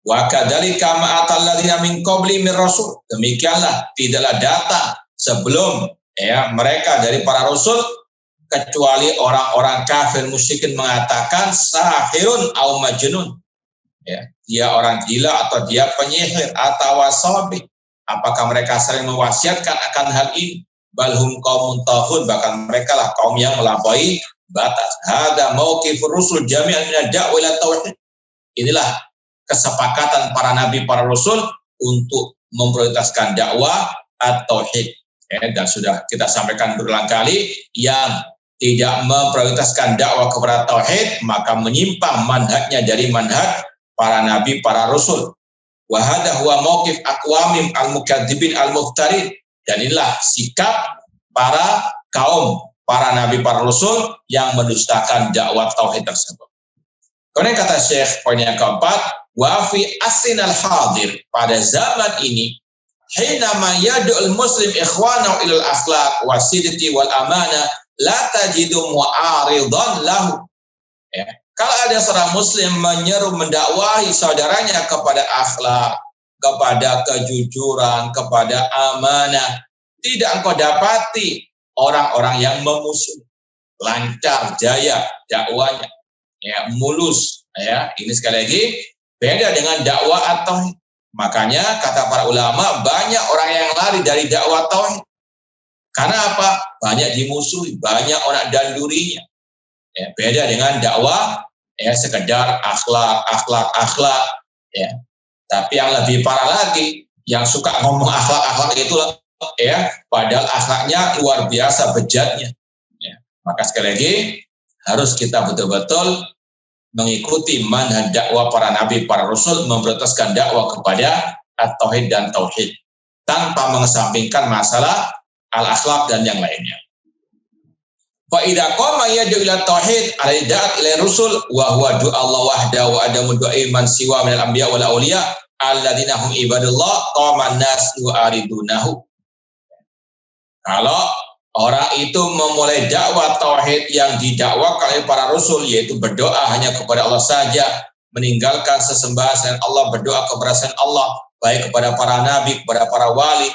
Wa kadzalika ma atal ladzina min qabli min rasul. Demikianlah tidaklah datang sebelum ya mereka dari para rasul kecuali orang-orang kafir musyrikin mengatakan sahirun au majnun. Ya, dia orang gila atau dia penyihir atau wasabi. Apakah mereka sering mewasiatkan akan hal ini? Balhum qaumun taghun, bahkan mereka lah kaum yang melampaui batas. Hada mauqifur rusul jami'an min ad-da'wa ila tauhid. Inilah kesepakatan para nabi, para rasul untuk memprioritaskan dakwah at-tauhid. Ya, dan sudah kita sampaikan berulang kali, yang tidak memprioritaskan dakwah kepada tauhid maka menyimpang manhajnya dari manhaj para nabi, para rasul. Wa hadha huwa mauqif aqwamim al-mukadzibin al-muftarin. Dan inilah sikap para kaum, para nabi, para rasul yang mendustakan dakwah tauhid tersebut. Kemudian kata Syekh poin yang keempat, wa fi asrinal hadir, pada zaman ini, hinama yad'ul muslim ikhwanahu ilal akhlaq wasidqi wal amanah la tajidu mu'aridan lahu. Ya. Kalau ada seorang muslim menyeru mendakwahi saudaranya kepada akhlak, kepada kejujuran, kepada amanah, tidak engkau dapati orang-orang yang memusuhi. Lancar, jaya dakwanya, ya, mulus. Ya, ini sekali lagi beda dengan dakwah at-tauhid. Makanya kata para ulama, banyak orang yang lari dari dakwah tauhid. Karena apa? Banyak dimusuhi, banyak orang dandurinya. Ya, beda dengan dakwah ya sekedar akhlak. Ya. Tapi yang lebih parah lagi, yang suka ngomong akhlak itu ya, padahal akhlaknya luar biasa bejatnya. Ya. Maka sekali lagi harus kita betul-betul mengikuti manhaj dakwah para nabi, para rasul, memprioritaskan dakwah kepada at-tauhid dan tauhid tanpa mengesampingkan masalah al-akhlak dan yang lainnya. Fa idza qama yad'u ila tauhid al-da'at ila rusul wa huwa du'a Allah wahdahu wa adamu du'a man siwa minal anbiya wal auliya alladzina hum ibadullah qama an-nas yu'aridunahu. Kalau orang itu memulai dakwah tauhid yang didakwakan oleh para rasul, yaitu berdoa hanya kepada Allah saja, meninggalkan sesembahan selain Allah, berdoa kepada selain Allah, baik kepada para nabi, kepada para wali,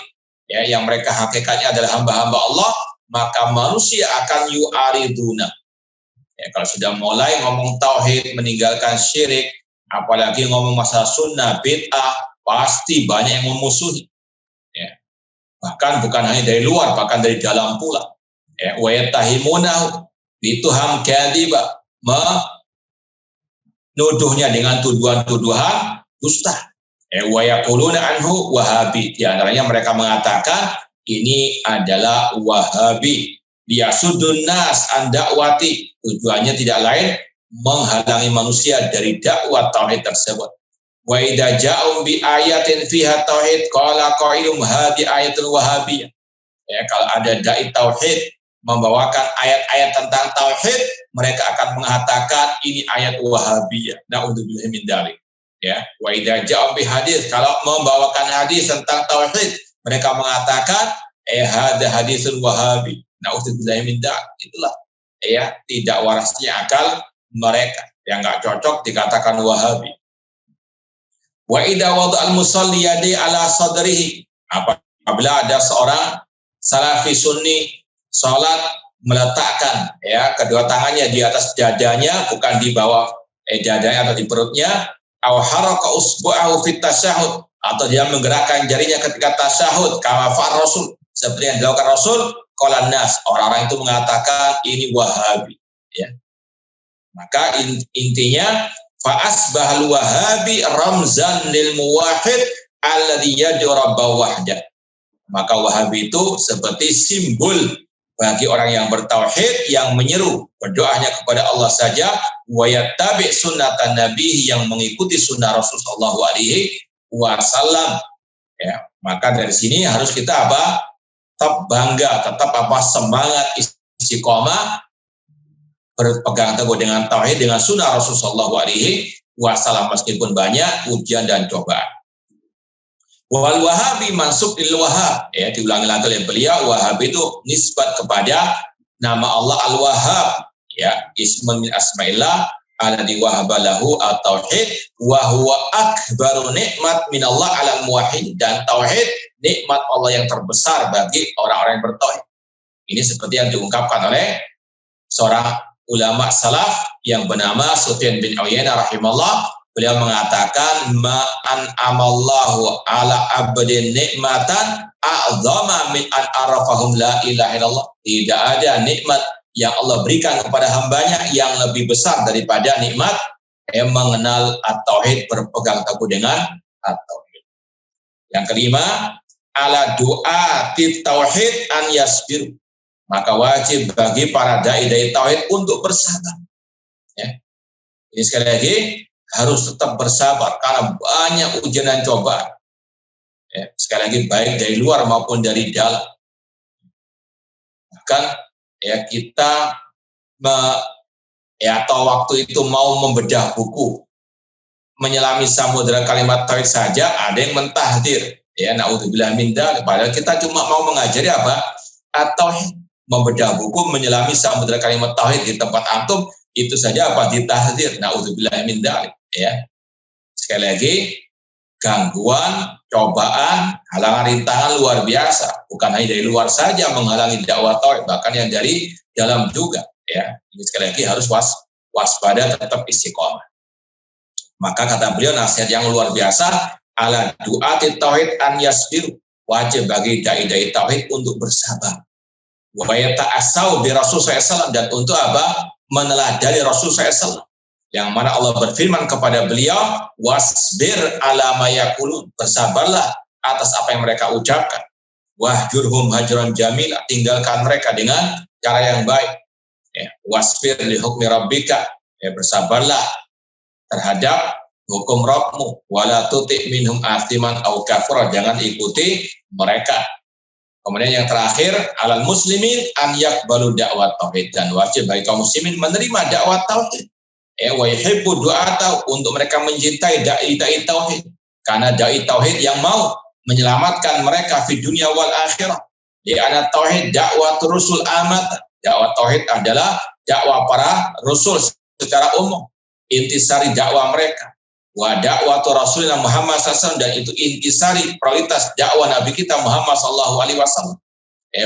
ya, yang mereka hakikatnya adalah hamba-hamba Allah, maka manusia akan yu'ariduna. Ya, kalau sudah mulai ngomong tauhid, meninggalkan syirik, apalagi ngomong masalah sunnah, bid'ah, pasti banyak yang memusuhi. Ya. Bahkan bukan hanya dari luar, bahkan dari dalam pula. Ya, wa yatahimunahu bituham kadhiba, menuduhnya dengan tuduhan-tuduhan dusta. Wa yaquluna anhu wahabi. Di antaranya mereka mengatakan ini adalah wahabi. Liyasuddun nas an dakwati. Tujuannya tidak lain menghalangi manusia dari dakwah tauhid tersebut. Wa idza ja'u bi ayatin fiha tauhid qala qailum hadhi ayatul wahabiyah. Ya, kalau ada dai tauhid membawakan ayat-ayat tentang tauhid, mereka akan mengatakan ini ayat wahabiyah. Na'udzubillahi min dzalik. Ya, wa idza ja'u bi hadis, kalau membawakan hadis tentang tauhid, mereka mengatakan hadza hadisul wahabi. Na'udzubillahi min dzalik. Itulah ya tidak warasnya akal mereka yang enggak cocok dikatakan wahabi. Wa idza wada'al musalli yadi ala sadrihi, apabila ada seorang salafi sunni salat meletakkan ya kedua tangannya di atas dadanya, bukan di bawah dadanya atau di perutnya, aw haraka usbu'ahu fit tasyahud, atau dia menggerakkan jarinya ketika tasyahud kama fa'al Rasul, seperti yang dilakukan Rasul, qala nas, orang-orang itu mengatakan ini wahabi ya. Maka intinya fa asbahal wahabi ramzan lil muwahhid alladhi yad'u rabbahu wahdah. Maka wahabi itu seperti simbol bagi orang yang bertauhid, yang menyeru berdoanya kepada Allah saja, wa yattabi sunnatan nabi, yang mengikuti sunnah Rasul sallallahu alaihi wasallam ya. Maka dari sini harus kita tetap bangga, tetap semangat istiqomah, berpegang teguh dengan tauhid, dengan sunnah Rasul sallallahu alaihi wasallam meskipun banyak ujian dan cobaan. Wal wahabi mansub lil wahab, ya diulangi-ulangi oleh beliau. Wahab itu nisbat kepada nama Allah Al-Wahhab, ya ismun min asma'illah alladzi wahaba lahu at-tauhid wa huwa akbaru nikmat min Allah 'alal muwahhid, dan tauhid nikmat Allah yang terbesar bagi orang-orang yang bertauhid. Ini seperti yang diungkapkan oleh seorang ulama salaf yang bernama Sufyan bin Uyainah rahimahullah. Beliau mengatakan ma'an amallahu ala abdin nikmatan a'zama min an arafahum la ilaha illallah. Tidak ada nikmat yang Allah berikan kepada hambanya yang lebih besar daripada nikmat yang mengenal at-tauhid, berpegang teguh dengan at-tauhid. Yang kelima, ala du'ati tauhid an yasbiru. Maka wajib bagi para dai-dai tauhid untuk bersabar. Ya. Ini sekali lagi harus tetap bersabar karena banyak ujian dan cobaan. Ya, sekali lagi baik dari luar maupun dari dalam. Bahkan ya kita atau waktu itu mau membedah buku menyelami samudera kalimat tauhid saja, ada yang mentahdir. Ya, naudzubillah min dzalik. Padahal kita cuma mau mengajari apa? Atau membedah buku menyelami samudera kalimat tauhid di tempat antum, itu saja apa? Ditahdir. Naudzubillah min dzalik. Ya. Sekali lagi, gangguan, cobaan, halangan, rintangan luar biasa. Bukan hanya dari luar saja menghalangi dakwah tauhid, bahkan yang dari dalam juga. Ya, ini sekali lagi harus waspada, tetap istiqomah. Maka kata beliau nasihat yang luar biasa, ala du'ati tauhid an yasbiru, wajib bagi dai-dai tauhid untuk bersabar. Wa yata'assau bi Rasul SAW, dan untuk apa? Meneladani Rasul SAW. Yang mana Allah berfirman kepada beliau, wasbir ala ma yaqulun, bersabarlah atas apa yang mereka ucapkan. Wahjurhum hajran jamila, tinggalkan mereka dengan cara yang baik. Ya, wasbir li hukmi rabbika, ya bersabarlah terhadap hukum Rabbmu, wala tuti' minhum athiman aw kafura, jangan ikuti mereka. Kemudian yang terakhir, alal muslimin an yaqbalu da'wat tauhid, dan wajib bagi kaum muslimin menerima dakwah tauhid. Wa yuhibbu du'ata, untuk mereka mencintai dai tauhid, karena dai tauhid yang mau menyelamatkan mereka di dunia wal akhirah. Di ana tauhid dakwah rusul amat. Dakwah tauhid adalah dakwah para rasul secara umum, intisari dakwah mereka. Wa dakwatu Rasulullah Muhammad SAW, dan itu intisari prioritas dakwah Nabi kita Muhammad SAW.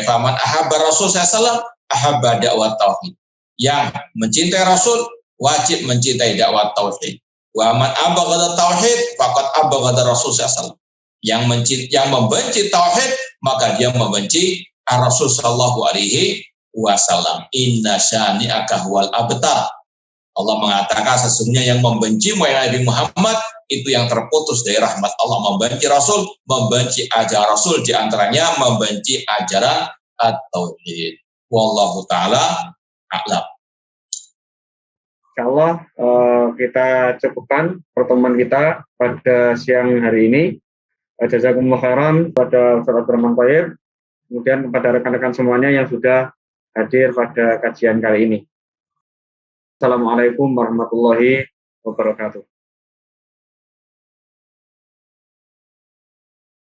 Faman ahabba Rasul SAW ahabba dakwah tauhid. Yang mencintai Rasul wajib mencintai dakwah tauhid. Wa man abghada tauhid faqad abghada Rasul SAW. Yang membenci tauhid, maka dia membenci Rasul sallallahu alaihi wasallam. Inna syani'aka huwal abtar. Allah mengatakan sesungguhnya yang membenci Nabi Muhammad itu yang terputus dari rahmat Allah. Membenci Rasul, membenci ajaran Rasul, di antaranya membenci ajaran at-tauhid. Wallahu ta'ala a'lam.
Insyaallah kita cukupkan pertemuan kita pada siang hari ini. Jazakumullah khairan pada Ustaz Abdurrahman Thayyib, kemudian kepada rekan-rekan semuanya yang sudah hadir pada kajian kali ini. Assalamualaikum warahmatullahi wabarakatuh.